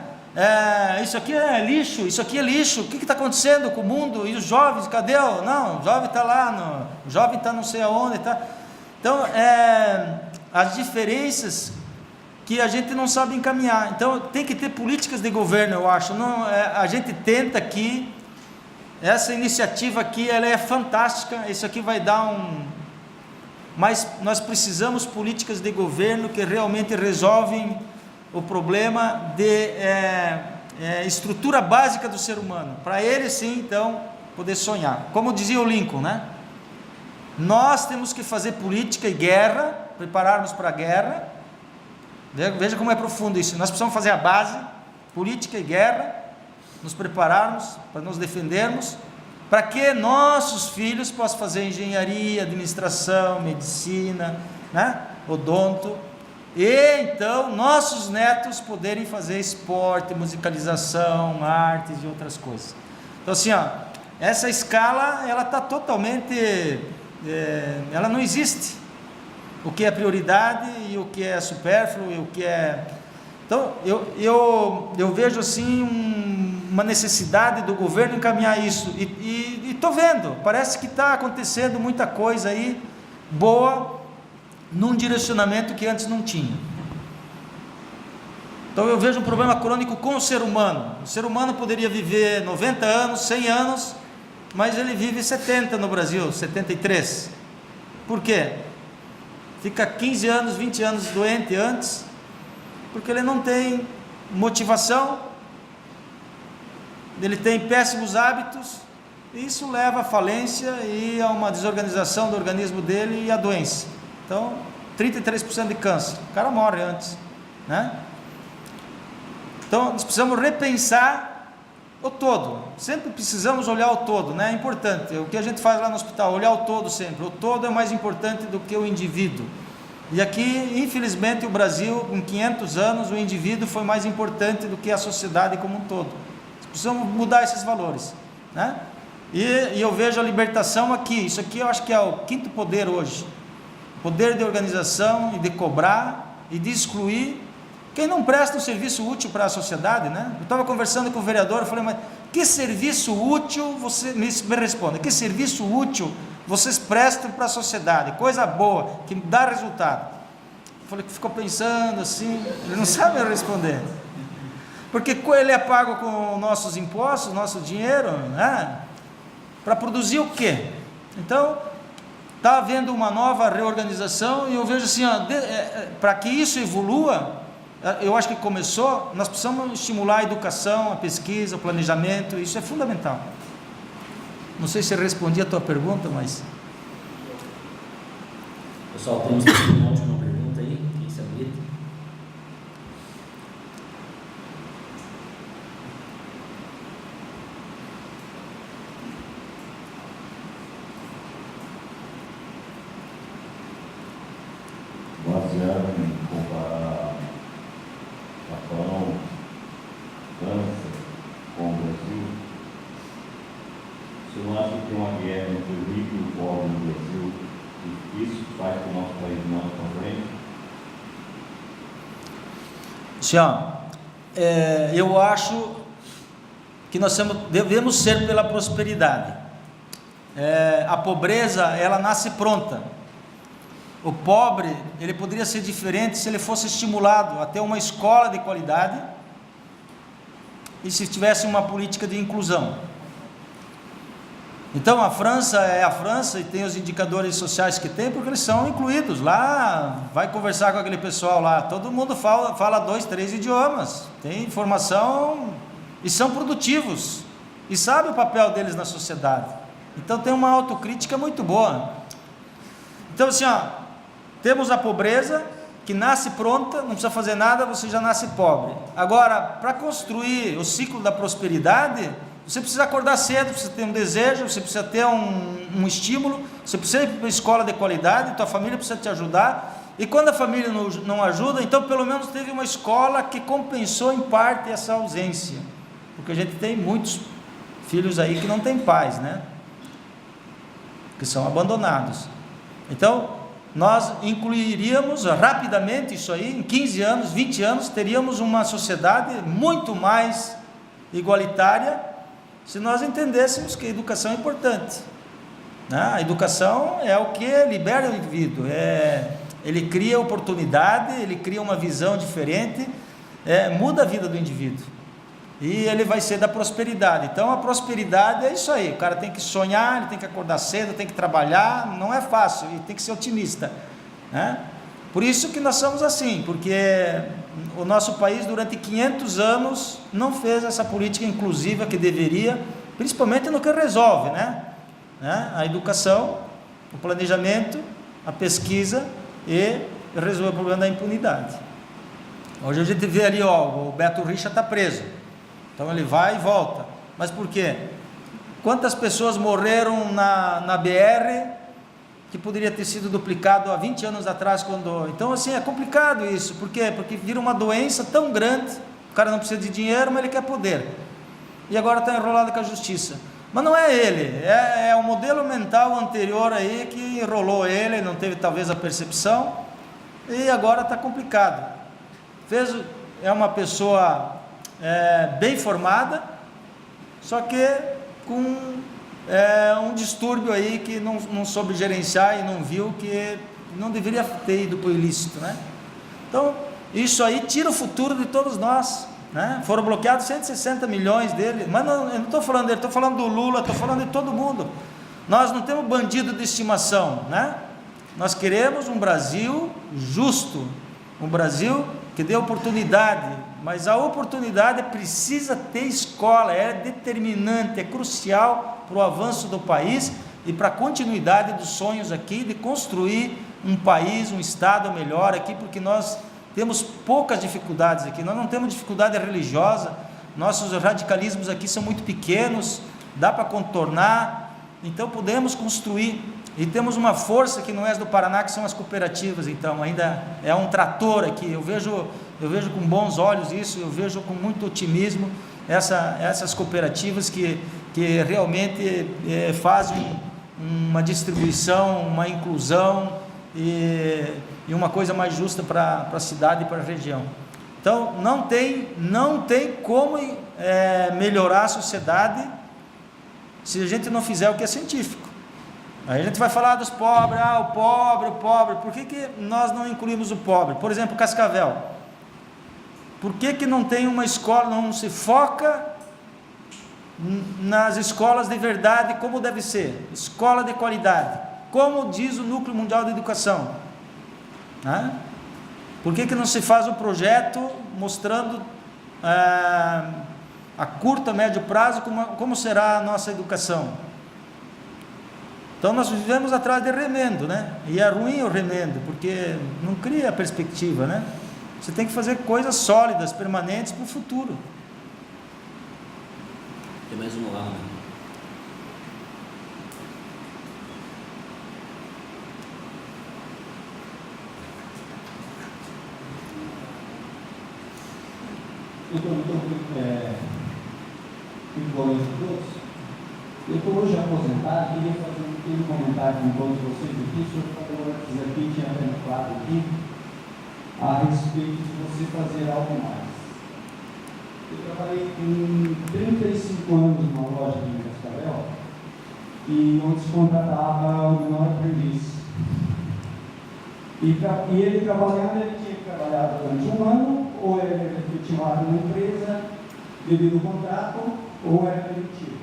Isso aqui é lixo, o que está acontecendo com o mundo? E os jovens, cadê? Não, o jovem está lá, o jovem está não sei aonde, tá? Então, as diferenças que a gente não sabe encaminhar. Então, tem que ter políticas de governo, eu acho. Não, a gente tenta aqui, essa iniciativa aqui, ela é fantástica, isso aqui vai dar mas nós precisamos políticas de governo que realmente resolvem o problema de estrutura básica do ser humano, para ele sim, então, poder sonhar. Como dizia o Lincoln, né? Nós temos que fazer política e guerra, prepararmos para a guerra. Veja como é profundo isso. Nós precisamos fazer a base, política e guerra, nos prepararmos para nos defendermos, para que nossos filhos possam fazer engenharia, administração, medicina, né? Odonto, e então nossos netos poderem fazer esporte, musicalização, artes e outras coisas. Então assim, essa escala, ela está totalmente, ela não existe. O que é prioridade e o que é supérfluo e o que é... Então, eu vejo assim uma necessidade do governo encaminhar isso, e estou vendo, parece que está acontecendo muita coisa aí, boa, num direcionamento que antes não tinha. Então eu vejo um problema crônico com o ser humano. O ser humano poderia viver 90 anos, 100 anos, mas ele vive 70 no Brasil, 73. Por quê? Fica 15 anos, 20 anos doente antes, porque ele não tem motivação, ele tem péssimos hábitos, e isso leva à falência e a uma desorganização do organismo dele e a doença. Então, 33% de câncer, o cara morre antes, né? Então, nós precisamos repensar o todo, sempre precisamos olhar o todo, né? É importante, o que a gente faz lá no hospital, olhar o todo sempre, o todo é mais importante do que o indivíduo. E aqui, infelizmente, o Brasil, em 500 anos, o indivíduo foi mais importante do que a sociedade como um todo. Precisamos mudar esses valores, né? E eu vejo a libertação aqui, isso aqui eu acho que é o quinto poder hoje, poder de organização e de cobrar e de excluir quem não presta um serviço útil para a sociedade, né? Eu estava conversando com o vereador, eu falei, mas que serviço útil, você me responde, que serviço útil vocês prestam para a sociedade, coisa boa, que dá resultado? Eu falei que ficou pensando assim, ele não sabe responder, porque ele é pago com nossos impostos, nosso dinheiro, né? Para produzir o quê? Então, está havendo uma nova reorganização, e eu vejo assim, para que isso evolua, eu acho que começou, nós precisamos estimular a educação, a pesquisa, o planejamento, isso é fundamental. Não sei se eu respondi a tua pergunta, mas... Pessoal, temos uma última pergunta aí. Quem se habilita? Baseado em comparar Japão, França com o Brasil, você não acha que tem uma guerra entre o rico e o pobre no Brasil e isso faz que o nosso país não ande para frente? Eu acho que nós devemos ser pela prosperidade. A pobreza, ela nasce pronta. O pobre, ele poderia ser diferente se ele fosse estimulado a ter uma escola de qualidade e se tivesse uma política de inclusão. Então a França é a França e tem os indicadores sociais que tem, porque eles são incluídos. Lá, vai conversar com aquele pessoal lá, todo mundo fala 2, 3 idiomas, tem informação e são produtivos e sabe o papel deles na sociedade. Então tem uma autocrítica muito boa. Então assim, temos a pobreza que nasce pronta, não precisa fazer nada, você já nasce pobre. Agora, para construir o ciclo da prosperidade, você precisa acordar cedo, precisa ter um desejo, você precisa ter um estímulo, você precisa ir para uma escola de qualidade, tua família precisa te ajudar, e quando a família não ajuda, então pelo menos teve uma escola que compensou em parte essa ausência, porque a gente tem muitos filhos aí que não têm pais, né? Que são abandonados. Então, nós incluiríamos rapidamente isso aí, em 15 anos, 20 anos, teríamos uma sociedade muito mais igualitária, se nós entendêssemos que a educação é importante, né? A educação é o que libera o indivíduo, ele cria oportunidade, ele cria uma visão diferente, muda a vida do indivíduo, e ele vai ser da prosperidade. Então a prosperidade é isso aí, o cara tem que sonhar, ele tem que acordar cedo, tem que trabalhar, não é fácil, e tem que ser otimista, né? Por isso que nós somos assim, porque o nosso país durante 500 anos não fez essa política inclusiva que deveria, principalmente no que resolve, né? A educação, o planejamento, a pesquisa e resolver o problema da impunidade. Hoje a gente vê ali, o Beto Richa está preso, então ele vai e volta, mas por quê? Quantas pessoas morreram na BR que poderia ter sido duplicado há 20 anos atrás, então assim, é complicado isso, por quê? Porque vira uma doença tão grande, o cara não precisa de dinheiro, mas ele quer poder, e agora está enrolado com a justiça, mas não é ele, é o modelo mental anterior aí que enrolou ele, não teve talvez a percepção, e agora está complicado, é uma pessoa bem formada, só que com um distúrbio aí que não soube gerenciar e não viu que não deveria ter ido para o ilícito, né? Então, isso aí tira o futuro de todos nós, né? Foram bloqueados 160 milhões dele, mas eu não estou falando dele, estou falando do Lula, estou falando de todo mundo. Nós não temos bandido de estimação, né? Nós queremos um Brasil justo, um Brasil que dê oportunidade, mas a oportunidade precisa ter escola, é determinante, é crucial para o avanço do país e para a continuidade dos sonhos aqui, de construir um país, um estado melhor aqui, porque nós temos poucas dificuldades aqui, nós não temos dificuldade religiosa, nossos radicalismos aqui são muito pequenos, dá para contornar, então podemos construir, e temos uma força que não é do Paraná, que são as cooperativas, então ainda é um trator aqui, eu vejo com bons olhos isso, eu vejo com muito otimismo essas cooperativas que realmente fazem uma distribuição, uma inclusão e uma coisa mais justa para a cidade e para a região. Então não tem como melhorar a sociedade se a gente não fizer o que é científico. Aí a gente vai falar dos pobres, o pobre, por que nós não incluímos o pobre? Por exemplo, Cascavel, por que não tem uma escola, não se foca nas escolas de verdade como deve ser, escola de qualidade, como diz o Núcleo Mundial de Educação, né? Por que não se faz um projeto mostrando a curto, a médio prazo como será a nossa educação? Então nós vivemos atrás de remendo, né? E é ruim o remendo, porque não cria perspectiva, né? Você tem que fazer coisas sólidas, permanentes para o futuro. Tem mais um lá, né? Muito bom dia a todos. Eu estou hoje aposentado, queria fazer um pequeno comentário com todos vocês aqui. O senhor falou antes aqui, tinha bem claro aqui, a respeito de você fazer algo mais. Eu trabalhei com 35 anos numa loja aqui em Cascavel, e onde se contratava o menor aprendiz. E ele trabalhando, ele tinha que trabalhar durante um ano, ou era efetivado na empresa, devido ao contrato, ou era demitido.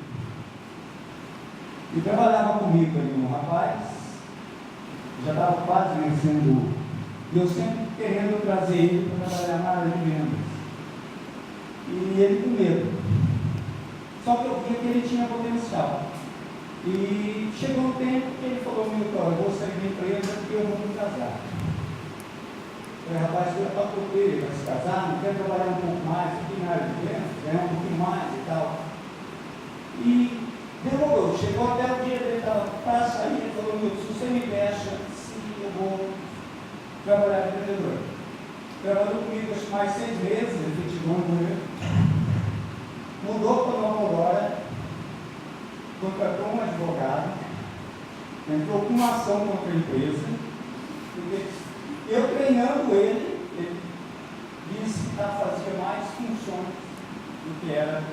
E trabalhava comigo ali um rapaz, já estava quase vencendo, e eu sempre querendo trazer ele para trabalhar na área de vendas. E ele com medo. Só que eu via que ele tinha potencial. E chegou um tempo que ele falou: Milton, eu vou sair da empresa porque eu vou me casar. Eu falei: rapaz, eu estou procurando para se casar, não quer trabalhar um pouco mais, aqui na área de vendas, ganhar um pouquinho mais e tal. E demorou, chegou até o dia dele para sair, ele falou: Milton, se você me deixa, sim, eu vou trabalhar de vendedor. Trabalhou comigo acho que mais 6 meses, efetivando com ele. Mudou para Nova Aurora, contratou um advogado, entrou com uma ação contra a empresa, porque eu treinando ele disse que fazia mais funções do que era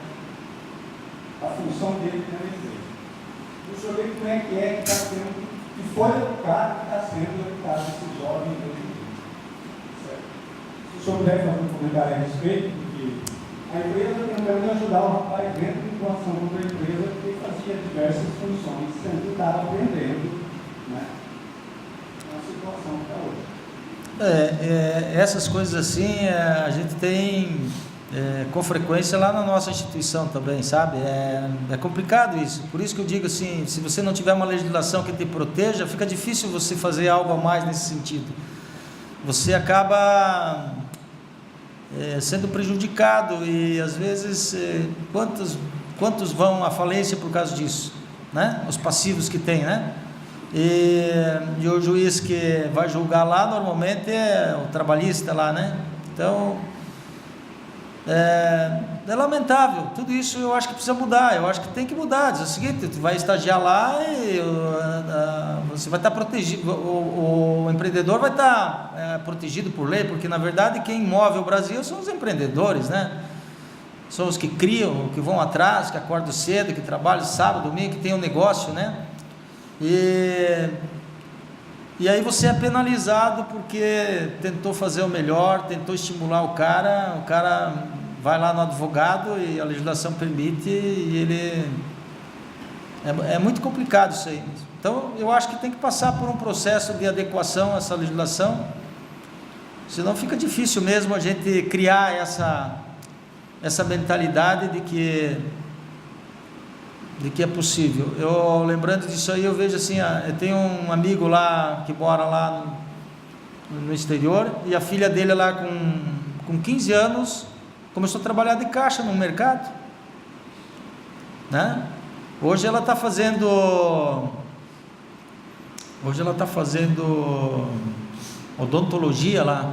a função dele na empresa. Deixa eu ver como é que está sendo, que foi educado, que está sendo educado esse jovem hoje em dia. Certo? Se o senhor puder fazer um comentário a respeito, porque a empresa tentando ajudar o rapaz dentro de uma ação contra a empresa, porque fazia diversas funções, sendo que estava aprendendo, né? É uma situação que está hoje. Essas coisas assim a gente tem com frequência lá na nossa instituição também, sabe? É complicado isso, por isso que eu digo assim, se você não tiver uma legislação que te proteja, fica difícil você fazer algo a mais nesse sentido. Você acaba sendo prejudicado e às vezes quantos vão à falência por causa disso, né? Os passivos que tem, né? E o juiz que vai julgar lá normalmente é o trabalhista lá, né? Então é lamentável, tudo isso eu acho que precisa mudar, eu acho que tem que mudar. Diz o seguinte: tu vai estagiar lá e você vai estar protegido, o empreendedor vai estar protegido por lei, porque na verdade quem move o Brasil são os empreendedores, né? São os que criam, que vão atrás, que acordam cedo, que trabalham sábado, domingo, que tem um negócio, né? E aí você é penalizado porque tentou fazer o melhor, tentou estimular o cara vai lá no advogado e a legislação permite, e ele é muito complicado isso aí. Então eu acho que tem que passar por um processo de adequação a essa legislação, senão fica difícil mesmo a gente criar essa mentalidade de que é possível. Eu, lembrando disso aí, eu vejo assim, eu tenho um amigo lá que mora lá no exterior, e a filha dele lá com 15 anos começou a trabalhar de caixa no mercado, né? Hoje ela está fazendo odontologia lá,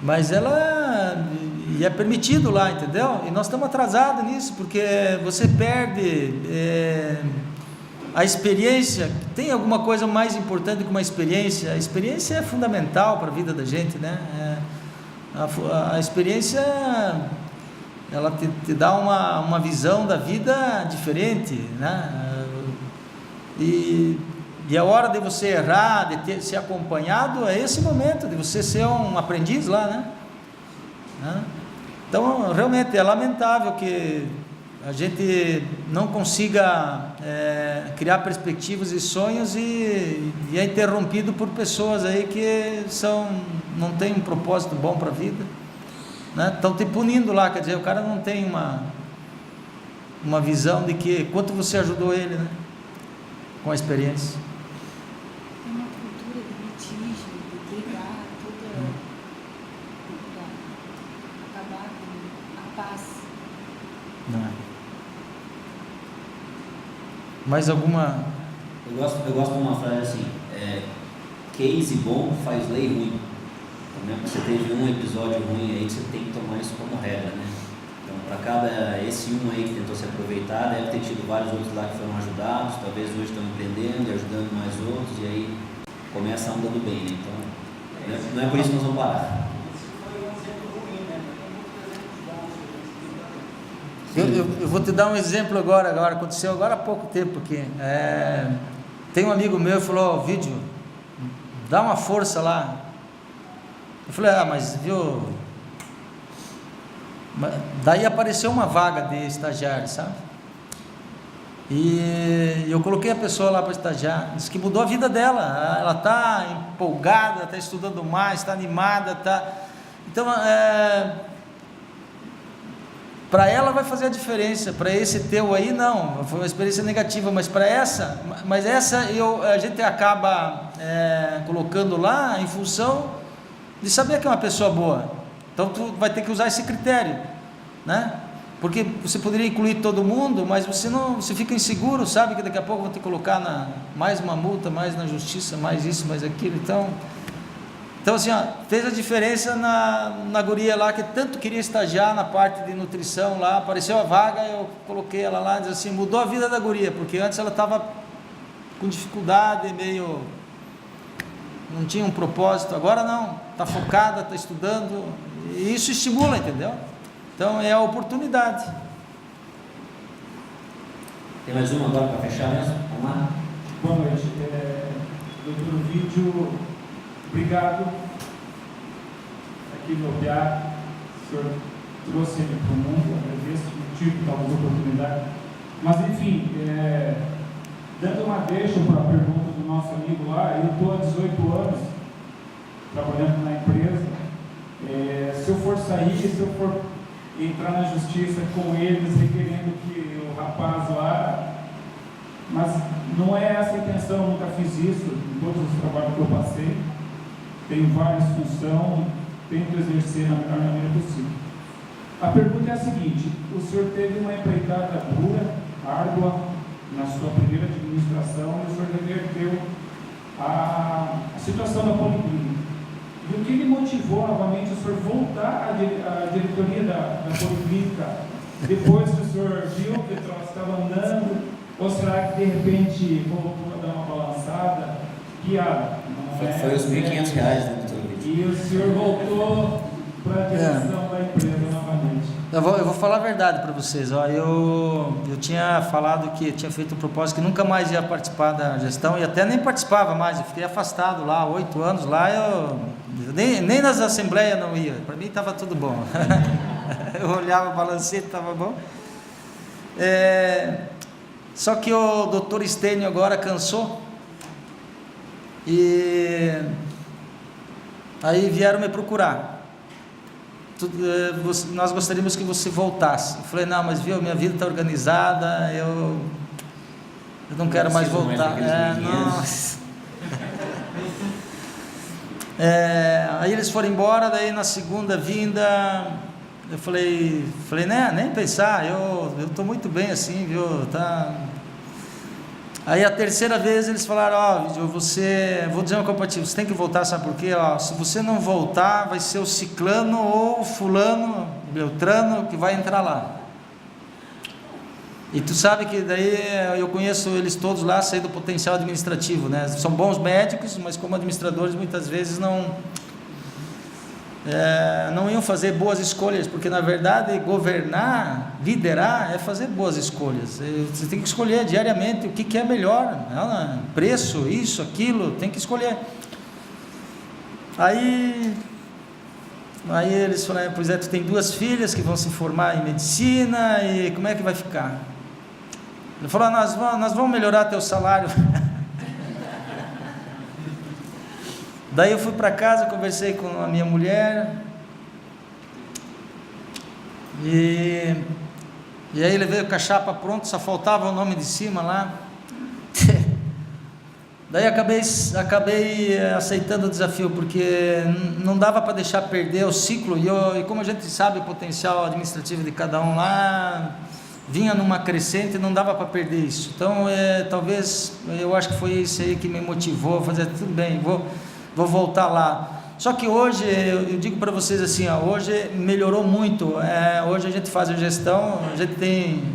mas e é permitido lá, entendeu? E nós estamos atrasados nisso, porque você perde a experiência. Tem alguma coisa mais importante que uma experiência? A experiência é fundamental para a vida da gente, né? A experiência, ela te dá uma visão da vida diferente, né? E a hora de você errar, de ser acompanhado, é esse momento de você ser um aprendiz lá, né? Então realmente é lamentável que a gente não consiga criar perspectivas e sonhos, e é interrompido por pessoas aí que não tem um propósito bom para a vida, né? Estão te punindo lá, quer dizer, o cara não tem uma visão de que quanto você ajudou ele, né? com a experiência. Tem uma cultura de litígio, de brigar, toda para acabar com a paz. Não. Mais alguma? Eu gosto de uma frase assim, case bom faz lei ruim. Então, você teve um episódio ruim aí, você tem que tomar isso como regra, né? Então, para cada esse um aí que tentou se aproveitar, deve ter tido vários outros lá que foram ajudados, talvez hoje estão empreendendo e ajudando mais outros, e aí começa a onda do bem, né? Então, não é por isso que nós vamos parar. Eu vou te dar um exemplo agora, aconteceu agora há pouco tempo aqui. Tem um amigo meu que falou, vídeo, dá uma força lá. Eu falei, mas viu, daí apareceu uma vaga de estagiário, sabe? E eu coloquei a pessoa lá para estagiar, disse que mudou a vida dela, ela está empolgada, está estudando mais, está animada, então para ela vai fazer a diferença, para esse teu aí não, foi uma experiência negativa, mas para essa a gente acaba colocando lá em função de saber que é uma pessoa boa. Então tu vai ter que usar esse critério, né? Porque você poderia incluir todo mundo, mas você fica inseguro, sabe que daqui a pouco vão ter que colocar mais uma multa, mais na justiça, mais isso, mais aquilo. Então assim, fez a diferença na guria lá que tanto queria estagiar na parte de nutrição lá, apareceu a vaga, eu coloquei ela lá, diz assim, mudou a vida da guria, porque antes ela estava com dificuldade, não tinha um propósito, agora não, está focada, está estudando, e isso estimula, entendeu? Então é a oportunidade. Tem mais uma agora para fechar mesmo? Vamos lá. Boa noite. Doutor Vídeo, obrigado. Aqui no OPA, o senhor trouxe ele para o mundo, agradeço, tive talvez oportunidade. Mas enfim, dando uma deixa para a pergunta do nosso amigo lá, eu estou há 18 anos trabalhando na empresa. Se eu for sair, se eu for entrar na justiça com eles, requerendo que o rapaz lá, mas não é essa a intenção, nunca fiz isso em todos os trabalhos que eu passei, tenho várias funções, tento exercer na melhor maneira possível. A pergunta é a seguinte: o senhor teve uma empreitada dura, árdua, na sua primeira administração, e o senhor reverteu a situação da Policlínica. E o que lhe motivou novamente o senhor voltar à diretoria da Policlínica, depois que o senhor viu que o troço estava andando, ou será que de repente voltou a dar uma balançada? Piada. Foi os R$ 1.500, né, doutor Vídeo? E o senhor voltou para a direção da empresa novamente. Eu vou falar a verdade para vocês. Eu tinha falado que tinha feito um propósito que nunca mais ia participar da gestão, e até nem participava mais, eu fiquei afastado lá, 8 anos lá, nem nas assembleias não ia, para mim estava tudo bom. Eu olhava o balancete, estava bom. Só que o doutor Estênio agora cansou, e aí vieram me procurar. Nós gostaríamos que você voltasse. Eu falei, não, mas viu, minha vida está organizada, eu não quero mais voltar. Aí eles foram embora, daí na segunda vinda eu falei, né, nem pensar, eu estou muito bem assim, viu, tá. Aí a terceira vez eles falaram, vou dizer uma coisa para ti, você tem que voltar, sabe por quê? Se você não voltar, vai ser o ciclano ou o fulano, beltrano, que vai entrar lá. E tu sabe que daí eu conheço eles todos lá, sei do potencial administrativo, né? São bons médicos, mas como administradores muitas vezes não iam fazer boas escolhas, porque na verdade governar, liderar é fazer boas escolhas. Você tem que escolher diariamente o que é melhor, preço, isso, aquilo, tem que escolher. Aí eles falaram, pois tu tem 2 filhas que vão se formar em medicina, e como é que vai ficar? Ele falou, nós vamos melhorar teu salário. Daí eu fui para casa, conversei com a minha mulher, e aí ele veio com a chapa pronta, só faltava o nome de cima lá. Daí acabei aceitando o desafio, porque não dava para deixar perder o ciclo, e como a gente sabe o potencial administrativo de cada um lá, vinha numa crescente e não dava para perder isso. Então, talvez, eu acho que foi isso aí que me motivou a fazer, tudo bem, vou voltar lá. Só que hoje, eu digo para vocês assim, hoje melhorou muito. Hoje a gente faz a gestão, a gente tem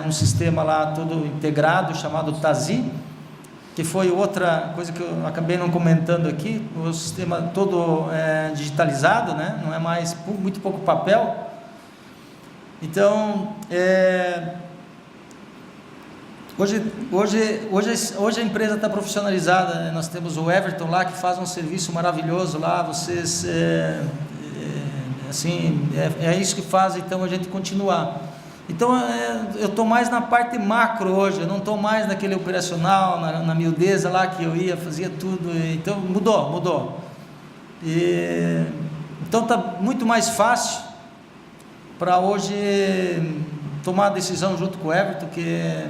um sistema lá todo integrado, chamado TASI, que foi outra coisa que eu acabei não comentando aqui, o sistema todo digitalizado, né? Não é mais muito pouco papel. Então, hoje a empresa está profissionalizada, né? Nós temos o Everton lá, que faz um serviço maravilhoso lá, vocês, assim, é isso que faz, então a gente continuar. Então, eu estou mais na parte macro hoje, eu não estou mais naquele operacional, na miudeza lá que eu ia, fazia tudo, então mudou. Então está muito mais fácil para hoje tomar a decisão junto com o Everton, que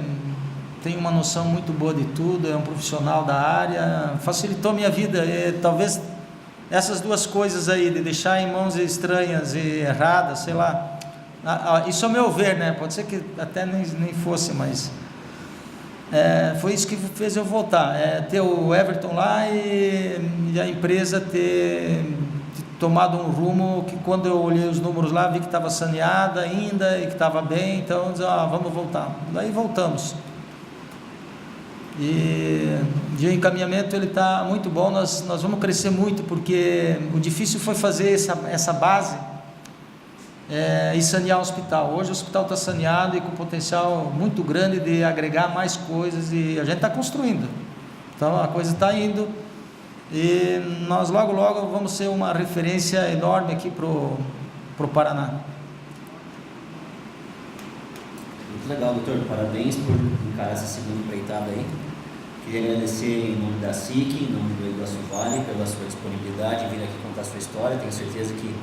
tem uma noção muito boa de tudo, é um profissional da área, facilitou minha vida. Talvez essas duas coisas aí, de deixar em mãos estranhas e erradas, sei lá, isso ao meu ver, né? Pode ser que até nem fosse, mas foi isso que fez eu voltar, ter o Everton lá e a empresa ter tomado um rumo que, quando eu olhei os números lá, vi que estava saneada ainda e que estava bem, então vamos voltar. Daí voltamos. E o encaminhamento ele está muito bom, nós vamos crescer muito, porque o difícil foi fazer essa base e sanear o hospital. Hoje o hospital está saneado e com potencial muito grande de agregar mais coisas, e a gente está construindo, então a coisa está indo, e nós logo vamos ser uma referência enorme aqui pro Paraná. Muito legal, doutor, parabéns por encarar essa segunda empreitada aí. Queria agradecer em nome da SIC, em nome do Iguaçu Vale, pela sua disponibilidade em vir aqui contar a sua história. Tenho certeza que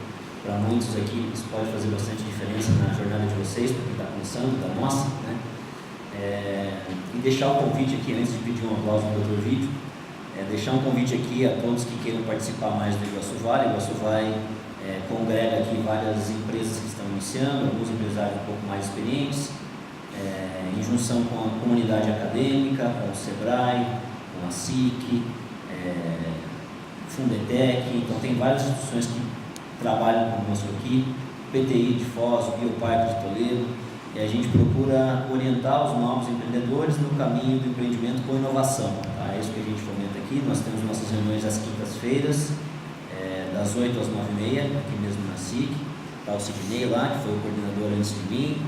para muitos aqui isso pode fazer bastante diferença na jornada de vocês, para quem está começando, da nossa, né? E deixar o convite aqui, antes de pedir um aplauso no Dr. Vídeo, deixar um convite aqui a todos que queiram participar mais do Iguaçu Vale. O Iguaçu Vale congrega aqui várias empresas que estão iniciando, alguns empresários um pouco mais experientes, em junção com a comunidade acadêmica, com o SEBRAE, com a SIC, Fundetec. Então tem várias instituições que trabalham conosco aqui, PTI de Foz, o Bioparque de Toledo, e a gente procura orientar os novos empreendedores no caminho do empreendimento com inovação. Tá? É isso que a gente fomenta aqui. Nós temos nossas reuniões às quintas-feiras, das 8 às 9h30, aqui mesmo na SIC. Está o Sidney lá, que foi o coordenador antes de mim,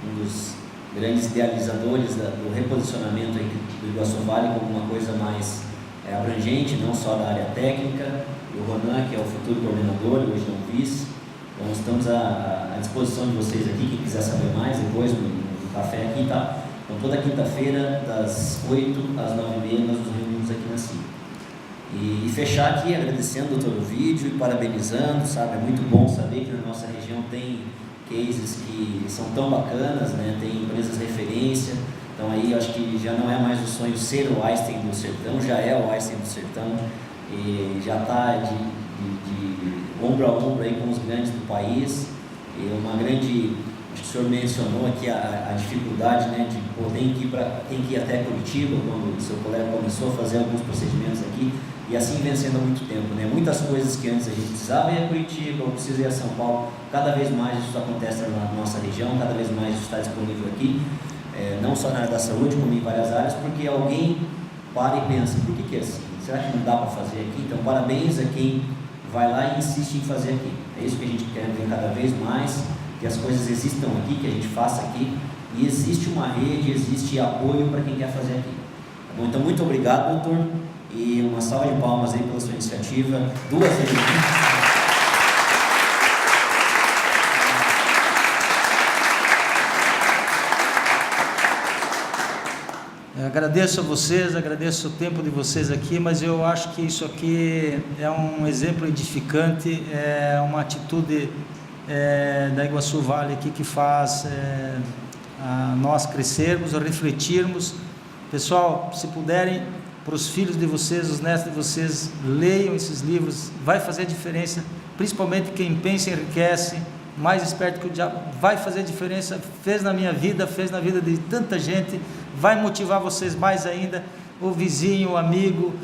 um dos grandes idealizadores do reposicionamento aí do Iguaçu Vale como uma coisa mais abrangente, não só da área técnica, e o Ronan, que é o futuro coordenador, hoje não vice. Então estamos à disposição de vocês aqui, quem quiser saber mais, depois no café aqui, tá? Então toda quinta-feira, das 8 às 9h30, nós nos reunimos aqui na CIC. E fechar aqui agradecendo o doutor Ovídio e parabenizando, sabe? É muito bom saber que na nossa região tem cases que são tão bacanas, né? Tem empresas referência. Então aí eu acho que já não é mais o sonho ser o Einstein do Sertão, já é o Einstein do Sertão, e já está de ombro a ombro aí com os grandes do país. E uma grande, acho que o senhor mencionou aqui a dificuldade, né, de tem que ir até Curitiba, quando o seu colega começou a fazer alguns procedimentos aqui, e assim vencendo há muito tempo, né? Muitas coisas que antes a gente precisava ir a Curitiba, ou precisa ir a São Paulo, cada vez mais isso acontece na nossa região, cada vez mais isso está disponível aqui, não só na área da saúde, como em várias áreas, porque alguém para e pensa, por que é assim? Será que não dá para fazer aqui? Então, parabéns a quem vai lá e insiste em fazer aqui. É isso que a gente quer ver cada vez mais, que as coisas existam aqui, que a gente faça aqui, e existe uma rede, existe apoio para quem quer fazer aqui. Tá bom? Então, muito obrigado, doutor, e uma salva de palmas aí pela sua iniciativa. 2 vezes. Agradeço a vocês, agradeço o tempo de vocês aqui, mas eu acho que isso aqui é um exemplo edificante, é uma atitude da Iguaçu Vale aqui que faz nós crescermos, refletirmos. Pessoal, se puderem, para os filhos de vocês, os netos de vocês, leiam esses livros, vai fazer diferença, principalmente quem pensa enriquece, mais esperto que o diabo, vai fazer diferença, fez na minha vida, fez na vida de tanta gente, vai motivar vocês mais ainda, o vizinho, o amigo,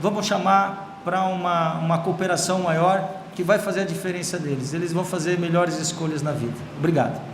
vamos chamar para uma cooperação maior, que vai fazer a diferença deles, eles vão fazer melhores escolhas na vida. Obrigado. Obrigado.